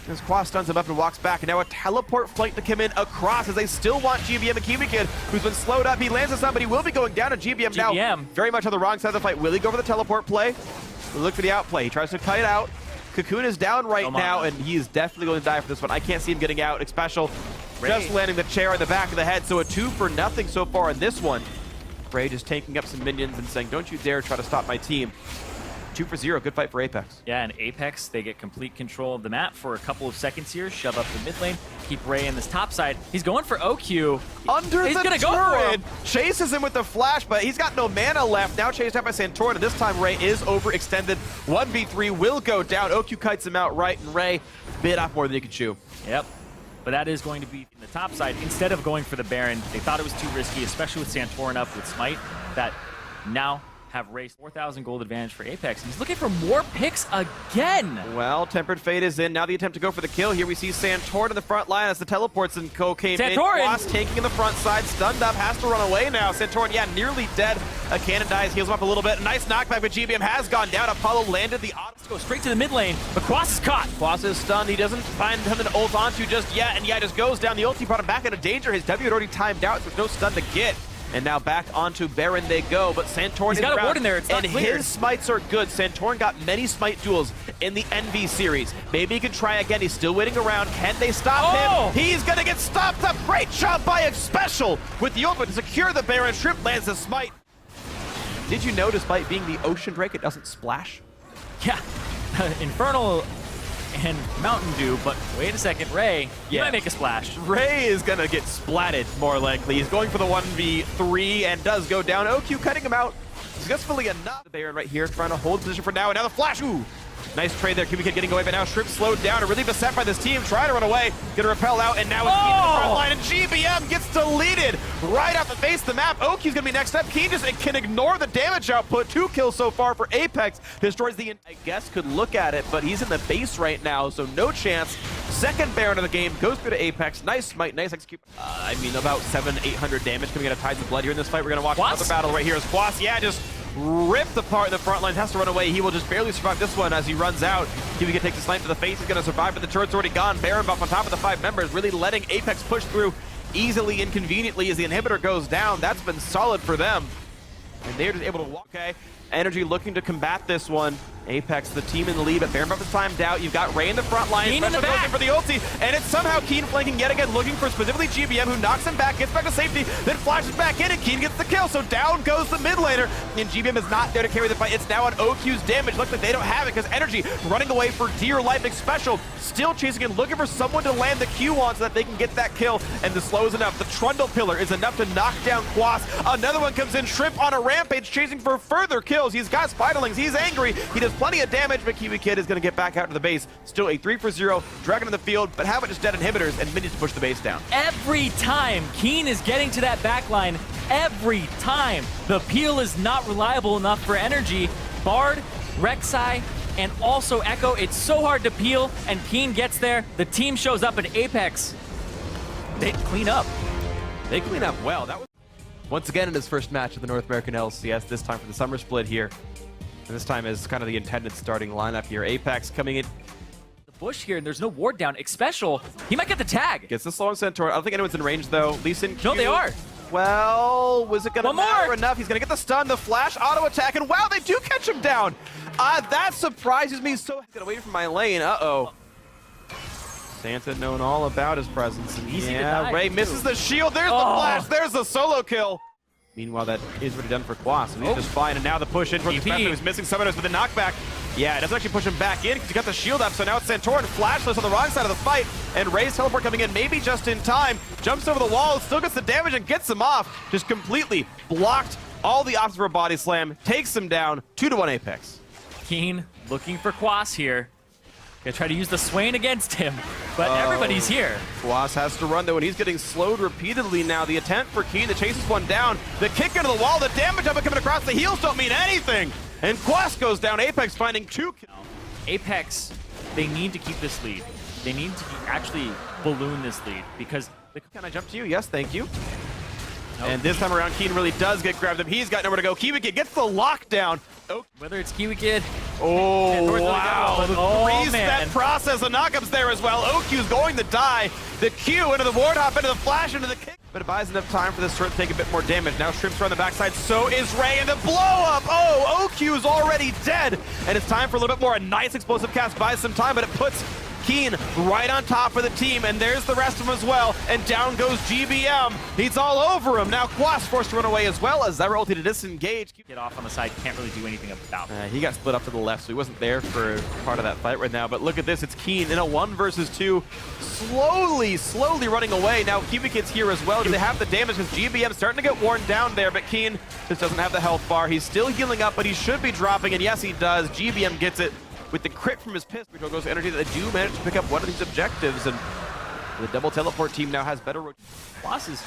As Quas stuns him up and walks back, and now a teleport flight to come in across as they still want GBM and Kiwi Kid, who's been slowed up. He lands on somebody, will be going down, and GBM now very much on the wrong side of the fight. Will he go for the teleport play? We'll look for the outplay. He tries to kite out. Cocoon is down right now, and he is definitely going to die for this one. I can't see him getting out. Special just landing the chair in the back of the head, so a 2-for-0 so far in this one. Ray just tanking up some minions and saying, don't you dare try to stop my team. 2-for-0, good fight for Aepx. Yeah, and Aepx, they get complete control of the map for a couple of seconds here, shove up the mid lane, keep Ray in this top side. He's going for OQ. He's gonna go for him. Chases him with the flash, but he's got no mana left. Now chased out by Santorin, and this time Ray is overextended. 1v3 will go down. OQ kites him out right, and Ray bit off more than he could chew. Yep. But that is going to be in the top side. Instead of going for the Baron, they thought it was too risky, especially with Santorin up with Smite, that now have raised 4,000 gold advantage for Aepx. He's looking for more picks again. Well, Tempered Fate is in. Now the attempt to go for the kill. Here we see Santorin in the front line as the teleports and came in. Quas taking in the front side, stunned up, has to run away now. Santorin, yeah, nearly dead. A cannon dies, heals him up a little bit. Nice knockback, but GBM has gone down. Apollo landed the auto. Go straight to the mid lane, but Quas is caught. Quas is stunned. He doesn't find him an ult onto just yet, and yeah, just goes down. The ulti brought him back into danger. His W had already timed out, so there's no stun to get. And now back onto Baron they go, but Santorin He's got a ward in there, it's not cleared. His smites are good. Santorin got many smite duels in the NV series. Maybe he can try again. He's still waiting around. Can they stop him? He's gonna get stopped up. Great job by a special with the ultimate to secure the Baron. Shrimp lands the smite. Did you know, despite being the Ocean Drake, it doesn't splash? Yeah, Infernal and Mountain Dew, but wait a second, Ray, you might make a splash. Ray is gonna get splatted, more likely. He's going for the 1v3 and does go down. OQ cutting him out successfully enough. The Baron right here trying to hold position for now, and now the flash. Ooh, Nice trade there. Kiwi Kid getting away, but now Shrimp slowed down and really beset by this team. Trying to run away. Gonna repel out, and now it's Keen in the front line, and GBM gets deleted right off the face of the map. Oki's gonna be next up. Keen just can ignore the damage output. 2 kills so far for Aepx. Destroys the... I guess could look at it, but he's in the base right now, so no chance. Second Baron of the game goes through to Aepx. Nice smite, nice execute. I mean, about 700-800 damage coming out of Tides of Blood here in this fight. We're gonna watch another battle right here as Quas, yeah, just ripped apart in the front line, has to run away. He will just barely survive this one as he runs out. Kiwi Kid takes a snipe to the face. He's going to survive, but the turret's already gone. Baron buff on top of the 5 members, really letting Aepx push through easily and conveniently as the inhibitor goes down. That's been solid for them. And they're just able to walk. Okay, NRG looking to combat this one. Aepx, the team in the lead, but Baron buff is timed out. You've got Ray in the front line. Keen in the back. For the ulti, and it's somehow Keen flanking yet again, looking for specifically GBM, who knocks him back, gets back to safety, then flashes back in, and Keen gets the kill. So down goes the mid laner, and GBM is not there to carry the fight. It's now on OQ's damage. Looks like they don't have it because NRG running away for dear life. Special still chasing and looking for someone to land the Q on so that they can get that kill, and the slow is enough. The Trundle Pillar is enough to knock down Quas. Another one comes in, Shrimp on a rampage, chasing for further kills. He's got Spiderlings, he's angry, he does plenty of damage, but Kiwi Kid is going to get back out to the base. Still a 3-for-0, Dragon in the field, but how about just dead inhibitors and minions to push the base down? Every time Keen is getting to that backline, every time the peel is not reliable enough for NRG. Bard, Rek'Sai, and also Echo, it's so hard to peel, and Keen gets there. The team shows up at Aepx. They clean up. They clean up well. That was once again in his first match of the North American LCS, this time for the summer split here. And this time is kind of the intended starting lineup here. Aepx coming in. The bush here, and there's no ward down. Special, he might get the tag. Gets the slow on Centaur. I don't think anyone's in range though. Lee Sin Q. No, they are. Well, was it gonna matter more enough? He's gonna get the stun, the flash, auto attack, and wow, they do catch him down. That surprises me. So get away from my lane. Uh-oh. Santa knowing all about his presence. And Easy to yeah, die, Ray too. misses the shield. There's the flash. There's the solo kill. Meanwhile, that is already done for Quas, and he's just fine. And now the push in towards the special. He's missing summoners with the knockback. Yeah, it doesn't actually push him back in because he got the shield up. So now it's Santorin flashless on the wrong side of the fight, and Ray's teleport coming in maybe just in time. Jumps over the wall, still gets the damage and gets him off. Just completely blocked all the options for a body slam. Takes him down. 2-1 Aepx. Keen looking for Quas here. Gonna try to use the Swain against him, but everybody's here. Quas has to run though, and he's getting slowed repeatedly now. The attempt for Keen that chases one down. The kick into the wall, the damage of it coming across the heels don't mean anything. And Quas goes down. Aepx finding 2 kills. Aepx, they need to keep this lead. They need to actually balloon this lead because... Can I jump to you? Yes, thank you. Nope. And this time around, Keen really does get grabbed up. He's got nowhere to go. Kiwi Kid gets the lockdown. Oh. Whether it's Kiwi Kid... Oh, wow. The three-step man. process. The knockup's there as well. OQ's going to die. The Q into the ward hop, into the flash, into the kick. But it buys enough time for this turret to take a bit more damage. Now Shrimp's on the backside. So is Ray, and the blow up. Oh, OQ's already dead. And it's time for a little bit more. A nice explosive cast buys some time, but it puts Keen right on top of the team, and there's the rest of them as well, and down goes GBM. He's all over him. Now Quas forced to run away as well as that ulti to disengage. Get off on the side, can't really do anything about it. He got split up to the left, so he wasn't there for part of that fight right now, but look at this, it's Keen in a 1 versus 2, slowly running away. Now Kiwi Kid's here as well. Do they have the damage? Because GBM's starting to get worn down there, but Keen just doesn't have the health bar. He's still healing up, but he should be dropping, and yes, he does. GBM gets it with the crit from his pistol. Goes to NRG that they do manage to pick up one of these objectives, and the double teleport team now has better Quas is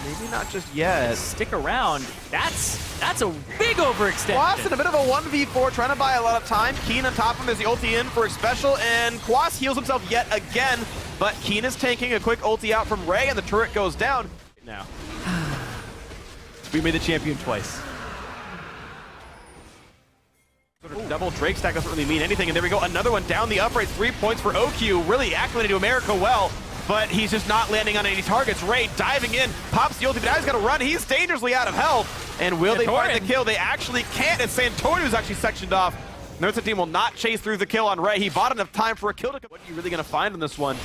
maybe not just yet. Stick around. That's a big overextension. Quas in a bit of a 1v4, trying to buy a lot of time. Keen on top of him as the ulti in for a special, and Quas heals himself yet again, but Keen is tanking a quick ulti out from Ray, and the turret goes down. Now, we made the champion twice. Double Drake stack doesn't really mean anything, and there we go, another one down the upright. 3 points for OQ, really acclimated to America well, but he's just not landing on any targets. Ray diving in, pops the ulti, but now he's got to run. He's dangerously out of health, and will they find the kill? They actually can't, and Santoriu's actually sectioned off. Notice the team will not chase through the kill on Ray. He bought enough time for a kill to come. What are you really going to find on this one?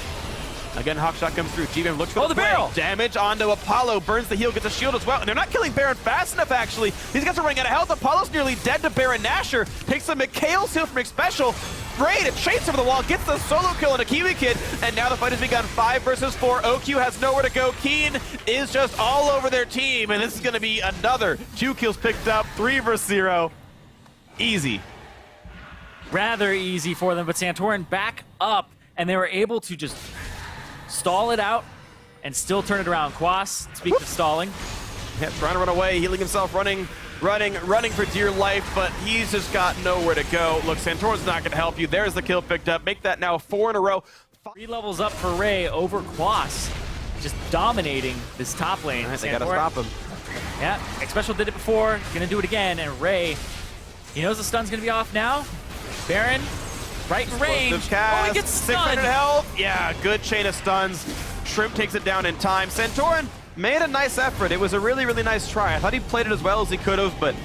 Again, Hawkshot comes through. GBM looks for the barrel. Damage onto Apollo. Burns the heal, gets a shield as well. And they're not killing Baron fast enough, actually. These guys are running out of health. Apollo's nearly dead to Baron Nashor. Takes the Mikhail's heal from Special. Ray to chase over the wall, gets the solo kill on a Kiwi Kid. And now the fight has begun 5 versus 4. OQ has nowhere to go. Keen is just all over their team. And this is going to be another 2 kills picked up. 3 versus 0. Easy. rather easy for them, but Santorin back up, and they were able to just stall it out and still turn it around. Quas, speak of stalling. Yeah, trying to run away, healing himself, running for dear life, but he's just got nowhere to go. Look, Santorin's not going to help you. There's the kill picked up. Make that now 4 in a row. 3 levels up for Ray over Quas, just dominating this top lane. All right, they got to stop him. Yeah, Xpecial did it before, gonna do it again, and Ray, he knows the stun's gonna be off now. Baron, right in range. Cast, oh, he gets stunned. 600 health. Yeah, good chain of stuns. Shrimp takes it down in time. Santorin made a nice effort. It was a really, really nice try. I thought he played it as well as he could have, but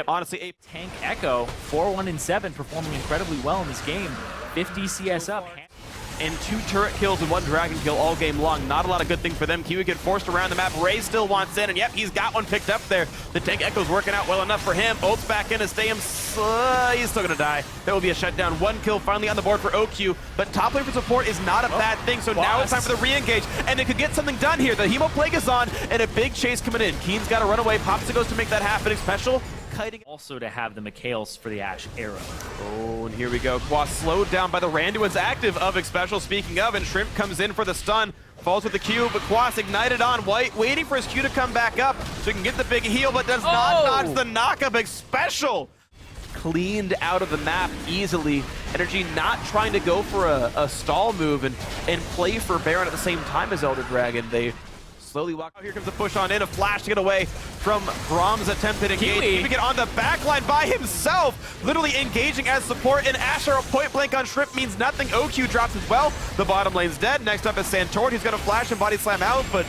honestly, Tank Echo, 4-1-7, performing incredibly well in this game. 50 CS up. And 2 turret kills and 1 dragon kill all game long. Not a lot of good thing for them. Kiwi get forced around the map. Ray still wants in, and yep, he's got one picked up there. The Tank Echo's working out well enough for him. Ult's back in to stay him. He's still gonna die. That will be a shutdown. 1 kill finally on the board for OQ, but top lane for support is not a bad thing, so now it's time for the re-engage, and they could get something done here. The Hemo Plague is on, and a big chase coming in. Keen's got to run away. Popsa goes to make that happen. Special kiting. Also to have the Mikhails for the Ashe Arrow. Oh, and here we go. Quas slowed down by the Randuin's active of Xpecial, speaking of, and Shrimp comes in for the stun. Falls with the Q, but Quas ignited on White, waiting for his Q to come back up so he can get the big heal, but does not dodge the knockup. Xpecial cleaned out of the map easily. NRG not trying to go for a stall move and play for Baron at the same time as Elder Dragon. They slowly walk. Oh, here comes the push on in, a flash to get away from Brahm's attempted engage. Kiwi get on the backline by himself, literally engaging as support, and Asher point blank on Shrimp means nothing. OQ drops as well. The bottom lane's dead. Next up is Santorin. He's going to flash and body slam out, but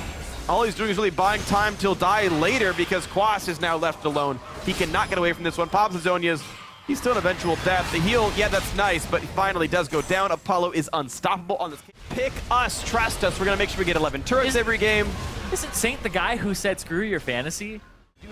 all he's doing is really buying time till die later because Quas is now left alone. He cannot get away from this one. Pops Azonia's. He's still an eventual death. The heal, yeah, that's nice, but he finally does go down. Apollo is unstoppable on this. Pick us, trust us. We're going to make sure we get 11 turrets every game. Isn't Saint the guy who said screw your fantasy?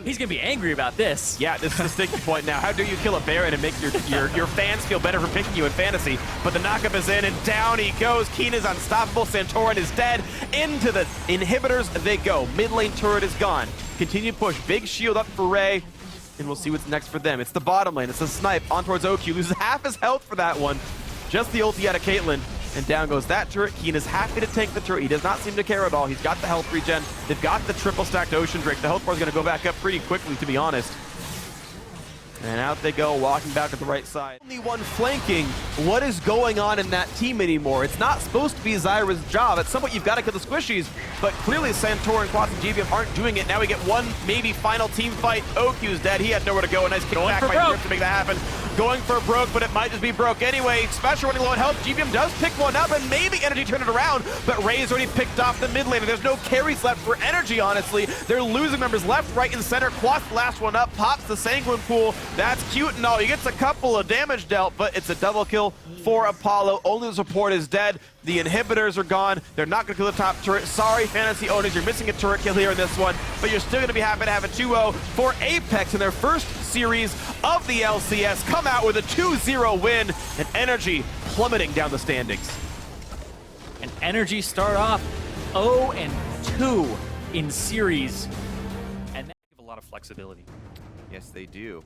He's going to be angry about this. Yeah, this is the sticking point now. How dare you kill a Baron and make your fans feel better for picking you in fantasy? But the knockup is in, and down he goes. Keen is unstoppable. Santorin is dead. Into the inhibitors they go. Mid lane turret is gone. Continue push. Big shield up for Ray. And we'll see what's next for them. It's the bottom lane. It's a snipe on towards OQ. Loses half his health for that one. Just the ulti out of Caitlyn. And down goes that turret. Keen is happy to take the turret. He does not seem to care at all. He's got the health regen. They've got the triple stacked Ocean Drake. The health bar is going to go back up pretty quickly, to be honest. And out they go, walking back to the right side. Only one flanking. What is going on in that team anymore? It's not supposed to be Zyra's job. At some point, you've got to kill the squishies, but clearly Santorin, Quas, and GVM aren't doing it. Now we get one, maybe final team fight. OQ's dead. He had nowhere to go. A nice kick back by Grip to make that happen. Going for broke, but it might just be broke anyway. Special running low on health. GVM does pick one up, and maybe NRG turn it around, but Ray's already picked off the mid lane, and there's no carries left for NRG, honestly. They're losing members left, right, and center. Quas, the last one up, pops the Sanguine Pool. That's cute and all. He gets a couple of damage dealt, but it's a double kill for Apollo. Only the support is dead. The inhibitors are gone. They're not going to kill the top turret. Sorry, fantasy owners, you're missing a turret kill here in this one, but you're still going to be happy to have a 2-0 for Aepx in their first series of the LCS. Come out with a 2-0 win, and NRG plummeting down the standings. And NRG start off 0-2 in series, and that gives a lot of flexibility. Yes, they do.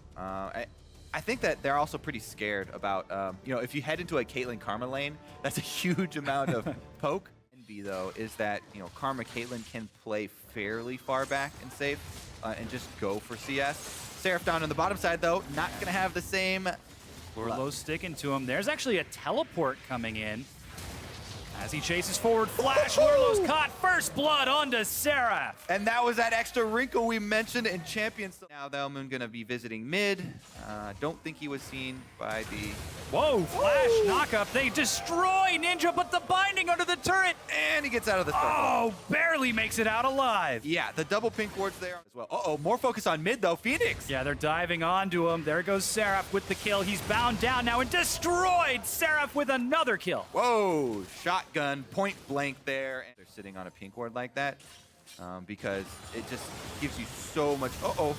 I think that they're also pretty scared about, you know, if you head into a Caitlyn Karma lane, that's a huge amount of poke. Envy, though, is that, you know, Karma Caitlyn can play fairly far back and safe and just go for CS. Seraph down on the bottom side, though, not going to have the same. Lurlo's sticking to him. There's actually a teleport coming in. As he chases forward, flash, Lurlo's caught, first blood onto Seraph. And that was that extra wrinkle we mentioned in Champions. Now Thelman going to be visiting mid. Don't think he was seen by the... Whoa, flash, knockup. They destroy Ninja, but the binding under the turret. And he gets out of the circle. Oh, barely makes it out alive. Yeah, the double pink wards there as well. Uh-oh, more focus on mid, though. Phoenix. Yeah, they're diving onto him. There goes Seraph with the kill. He's bound down now and destroyed. Seraph with another kill. Whoa, shotgun, point blank there. They're sitting on a pink ward like that because it just gives you so much... Uh-oh.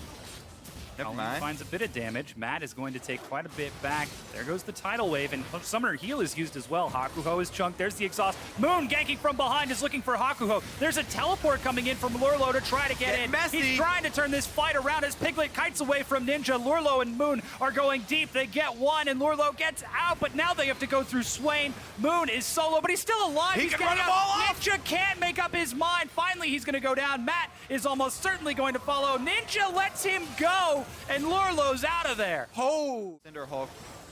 Never Colin mind. finds a bit of damage. Matt is going to take quite a bit back. There goes the tidal wave, and Summoner Heal is used as well. Hakuho is chunked. There's the exhaust. Moon ganking from behind is looking for Hakuho. There's a teleport coming in from Lurlo to try to get in. Messy. He's trying to turn this fight around as Piglet kites away from Ninja. Lurlo and Moon are going deep. They get one, and Lurlo gets out, but now they have to go through Swain. Moon is solo, but he's still alive. He He's can getting run them out. all off. Ninja can't make up his mind. Finally, he's going to go down. Matt is almost certainly going to follow. Ninja lets him go, and Lurlo's out of there. Oh! Cinder Hulk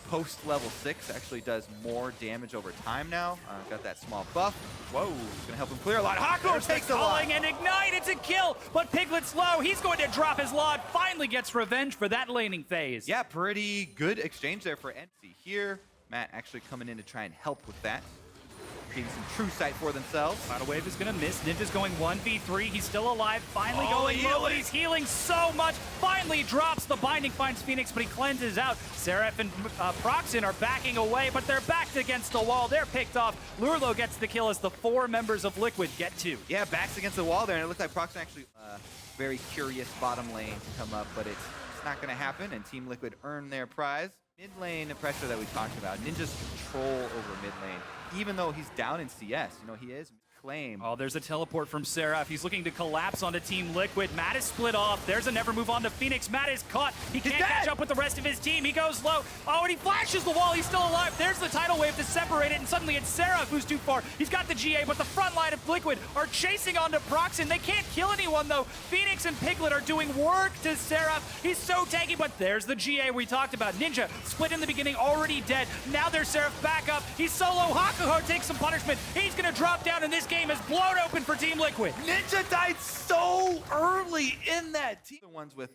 post level 6 actually does more damage over time now. Got that small buff. Whoa, it's gonna help him clear a lot. Hakuho takes a lot. Calling and Ignite, it's a kill, but Piglet's low. He's going to drop his lot. Finally gets revenge for that laning phase. Yeah, pretty good exchange there for Ency here. Matt actually coming in to try and help with that. Getting some true sight for themselves. Tidal Wave is gonna miss. Ninja's going 1v3. He's still alive. Finally Oh, going low, but healing. he's healing so much. Finally drops the binding, finds Phoenix, but he cleanses out. Seraph and Proxin are backing away, but they're backed against the wall. They're picked off. Lurlo gets the kill as the 4 members of Liquid get 2. Yeah, backs against the wall there, and it looks like Proxon actually very curious bottom lane to come up, but it's not going to happen, and Team Liquid earn their prize. Mid lane pressure that we talked about. Ninja's control over mid lane, even though he's down in CS. You know, he is claim. Oh, there's a teleport from Seraph. He's looking to collapse onto Team Liquid. Matt is split off. There's a never move on to Phoenix. Matt is caught. He can't catch up with the rest of his team. He goes low. Oh, and he flashes the wall. He's still alive. There's the tidal wave to separate it, and suddenly it's Seraph who's too far. He's got the GA, but the front line of Liquid are chasing onto Proxin. They can't kill anyone, though. Phoenix and Piglet are doing work to Seraph. He's so tanky, but there's the GA we talked about. Ninja split in the beginning, already dead. Now there's Seraph back up. He's solo. Hakuho takes some punishment. He's going to drop down, and this game is blown open for Team Liquid. Ninja died so early in that team. The ones with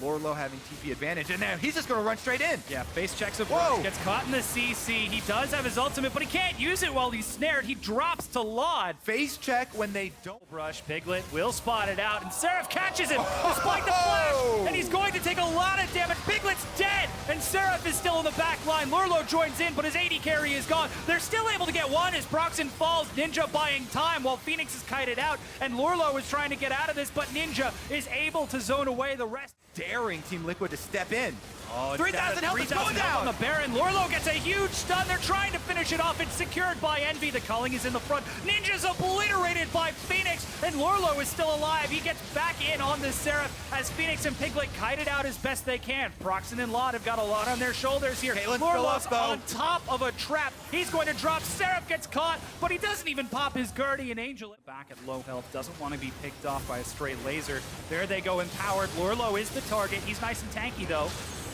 Lorlo having TP advantage, and now he's just going to run straight in. Yeah, face checks of Whoa. Rush, gets caught in the CC. He does have his ultimate, but he can't use it while he's snared. He drops to Laud. Face check when they don't. Rush, Piglet will spot it out, and Seraph catches him despite the flash, and he's going to take a lot of damage. Piglet's dead, and Seraph is still in the back line. Lurlo joins in, but his AD carry is gone. They're still able to get one as Proxin falls. Ninja buying time while Phoenix is kited out, and Lurlo is trying to get out of this, but Ninja is able to zone away the rest. Daring Team Liquid to step in. Oh, 3,000 health is going down. on the Baron. Lurlo gets a huge stun. They're trying to finish it off. It's secured by Envy. The culling is in the front. Ninja's obliterated by Phoenix, and Lurlo is still alive. He gets back in on the Seraph as Phoenix and Piglet kite it out as best they can. Proxin and Laud have got a lot on their shoulders here. Lurlo's on top of a trap. He's going to drop. Seraph gets caught, but he doesn't even pop his Guardian Angel. Back at low health, doesn't want to be picked off by a stray laser. There they go, empowered. Lurlo is the target. He's nice and tanky, though.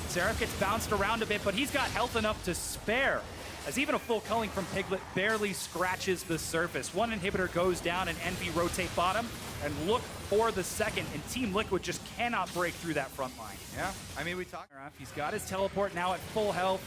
Seraph gets bounced around a bit, but he's got health enough to spare, as even a full culling from Piglet barely scratches the surface. One inhibitor goes down, and Envy rotate bottom and look for the second, and Team Liquid just cannot break through that front line. Yeah, I mean, we talked. He's got his teleport now at full health.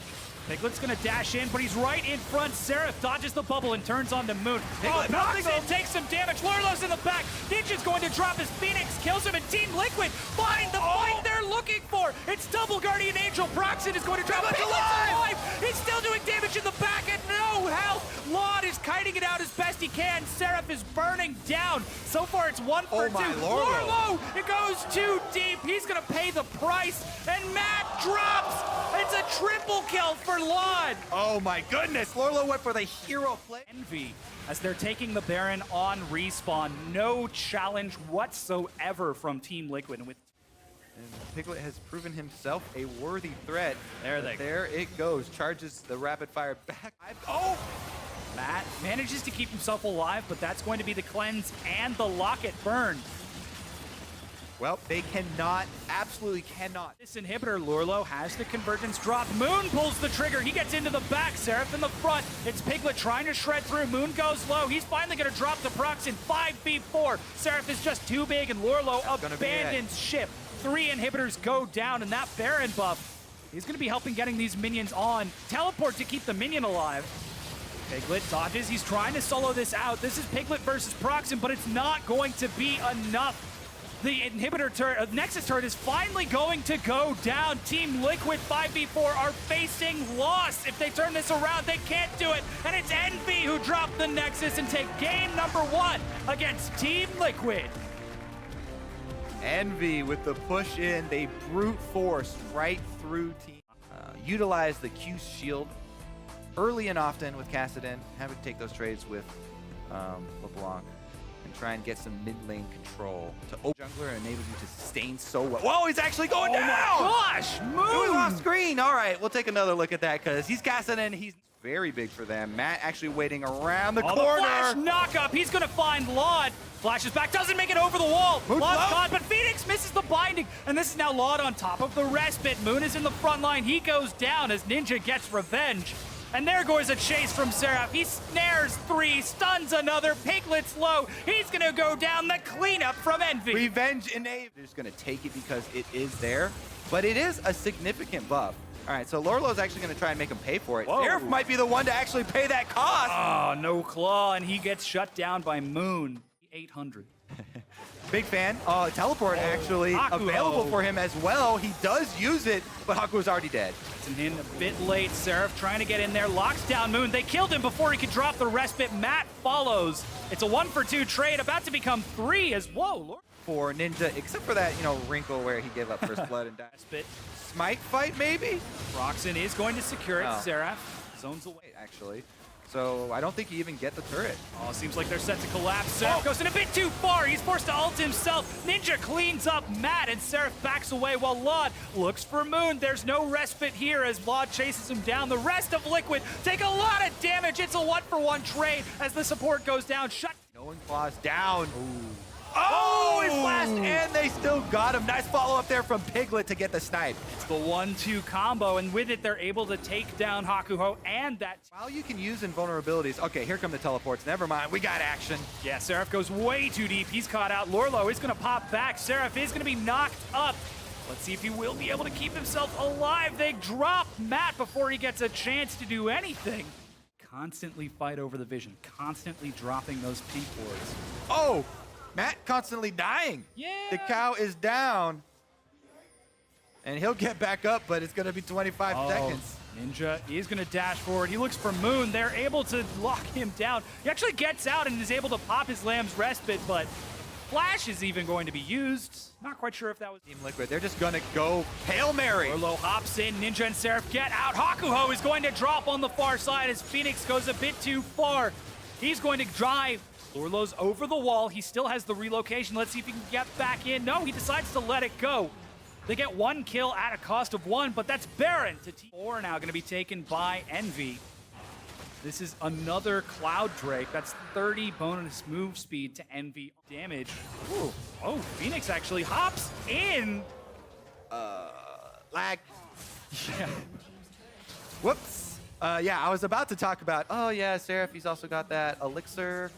Piglet's gonna dash in, but he's right in front. Seraph dodges the bubble and turns on to Moon. Piglet knocks him. Takes some damage. Lurlo's in the back. Ninja's going to drop his Phoenix, kills him, and Team Liquid find the fight they're looking for. It's double Guardian Angel. Proxin is going to drop. Piglet's alive. He's still doing damage in the back and no health. Laud is kiting it out as best he can. Seraph is burning down. So far, it's 1 for 2. Lurlo, it goes too deep. He's gonna pay the price, and Matt drops. It's a triple kill for Laud. Oh my goodness, Lorlo went for the hero play. Envy as they're taking the Baron on respawn. No challenge whatsoever from Team Liquid. And with And Piglet has proven himself a worthy threat. There There it goes. Charges the rapid fire back. Oh! Matt manages to keep himself alive, but that's going to be the cleanse and the locket burn. Well, they cannot, absolutely cannot. This inhibitor, Lurlo, has the convergence drop. Moon pulls the trigger. He gets into the back. Seraph in the front. It's Piglet trying to shred through. Moon goes low. He's finally going to drop the Proxin 5v4. Seraph is just too big, and Lurlo abandons ship. 3 inhibitors go down, and that Baron buff, he's going to be helping getting these minions on. Teleport to keep the minion alive. Piglet dodges. He's trying to solo this out. This is Piglet versus Proxin, but it's not going to be enough. The inhibitor turret, Nexus turret is finally going to go down. Team Liquid 5v4 are facing loss. If they turn this around, they can't do it. And it's Envy who dropped the Nexus and take game number 1 against Team Liquid. Envy with the push in, they brute force right through team. Utilize the Q shield early and often with Kassadin. Have it take those trades with LeBlanc and try and get some mid lane control to open jungler and enable you to sustain so well. Whoa, he's actually going down! Gosh, It was Moon! off screen. All right, we'll take another look at that because he's Kassadin. He's very big for them. Matt actually waiting around the Oh, corner. the Flash knock-up. He's going to find Laud. Flashes back, doesn't make it over the wall. Moon's Laud's low. caught, but Phoenix misses the binding. And this is now Laud on top of the respite. Moon is in the front line. He goes down as Ninja gets revenge. And there goes a chase from Seraph. He snares 3, stuns another. Piglet's low. He's going to go down. The cleanup from Envy. Revenge enabled. They're just going to take it because it is there, but it is a significant buff. All right, so Lorlo's actually going to try and make him pay for it. Whoa. Seraph might be the one to actually pay that cost. Oh, no claw, and he gets shut down by Moon. 800. Big fan. Teleport actually Hakuho. available for him as well. He does use it, but Haku's already dead. It's in a bit late. Seraph trying to get in there. Locks down Moon. They killed him before he could drop the respite. Matt follows. It's a 1-for-2 trade, about to become 3 as, whoa, Lord. For Ninja, except for that, wrinkle where he gave up first blood and died. Respite. Smite fight, maybe? Roxon is going to secure it. Oh. Seraph zones away. Actually. So I don't think you even get the turret. Oh, seems like they're set to collapse. Seraph goes in a bit too far. He's forced to ult himself. Ninja cleans up Matt, and Seraph backs away while Laud looks for Moon. There's no respite here as Laud chases him down. The rest of Liquid take a lot of damage. It's a 1-for-1 trade as the support goes down. Shut. Knowing Claw's down. Oh, he flashed, and they still got him. Nice follow-up there from Piglet to get the snipe. It's the 1-2 combo, and with it, they're able to take down Hakuho and that. While you can use invulnerabilities, okay, here come the teleports. Never mind, we got action. Yeah, Seraph goes way too deep. He's caught out. Lorlo is going to pop back. Seraph is going to be knocked up. Let's see if he will be able to keep himself alive. They drop Matt before he gets a chance to do anything. Constantly fight over the vision. Constantly dropping those pink wards. Oh, Matt constantly dying. Yeah. The cow is down. And he'll get back up, but it's going to be 25 seconds. Ninja is going to dash forward. He looks for Moon. They're able to lock him down. He actually gets out and is able to pop his Lamb's respite, but Flash is even going to be used. Not quite sure if that was Team Liquid, they're just going to go Hail Mary. Orlo hops in. Ninja and Seraph get out. Hakuho is going to drop on the far side as Phoenix goes a bit too far. He's going to drive. Orlo's over the wall. He still has the relocation. Let's see if he can get back in. No, he decides to let it go. They get 1 kill at a cost of 1, but that's Baron to T4 now going to be taken by Envy. This is another Cloud Drake. That's 30 bonus move speed to Envy damage. Ooh. Oh, Phoenix actually hops in. Lag. Yeah. Whoops. Yeah, I was about to talk about, oh yeah, Seraph, he's also got that elixir.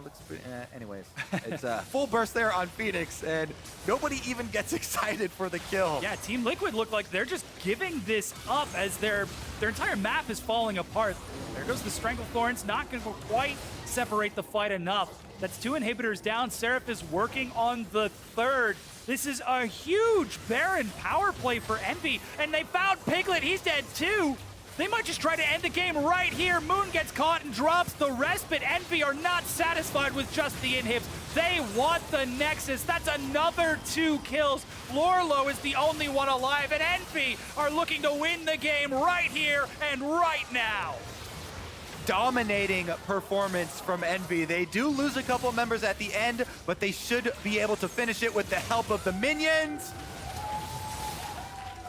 Looks pretty, anyways, it's a full burst there on Phoenix, and nobody even gets excited for the kill. Yeah, Team Liquid look like they're just giving this up as their entire map is falling apart. There goes the Stranglethorns, not going to quite separate the fight enough. That's 2 inhibitors down. Seraph is working on the 3rd. This is a huge Baron power play for Envy, and they found Piglet. He's dead too. They might just try to end the game right here. Moon gets caught and drops the respite. Envy are not satisfied with just the inhibs. They want the Nexus. That's another 2 kills. Lorlo is the only one alive, and Envy are looking to win the game right here and right now. Dominating performance from Envy. They do lose a couple members at the end, but they should be able to finish it with the help of the minions.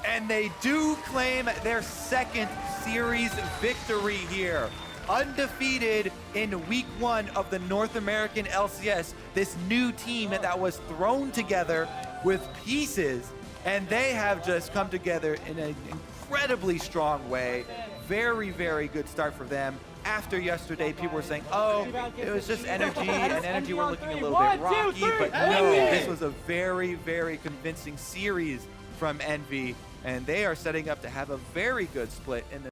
And they do claim their 2nd series victory here. Undefeated in week 1 of the North American LCS. This new team that was thrown together with pieces, and they have just come together in an incredibly strong way. Very, very good start for them. After yesterday, people were saying, oh, it was just NRG, and NRG were looking a little bit rocky, but no, this was a very, very convincing series from Envy, and they are setting up to have a very good split in the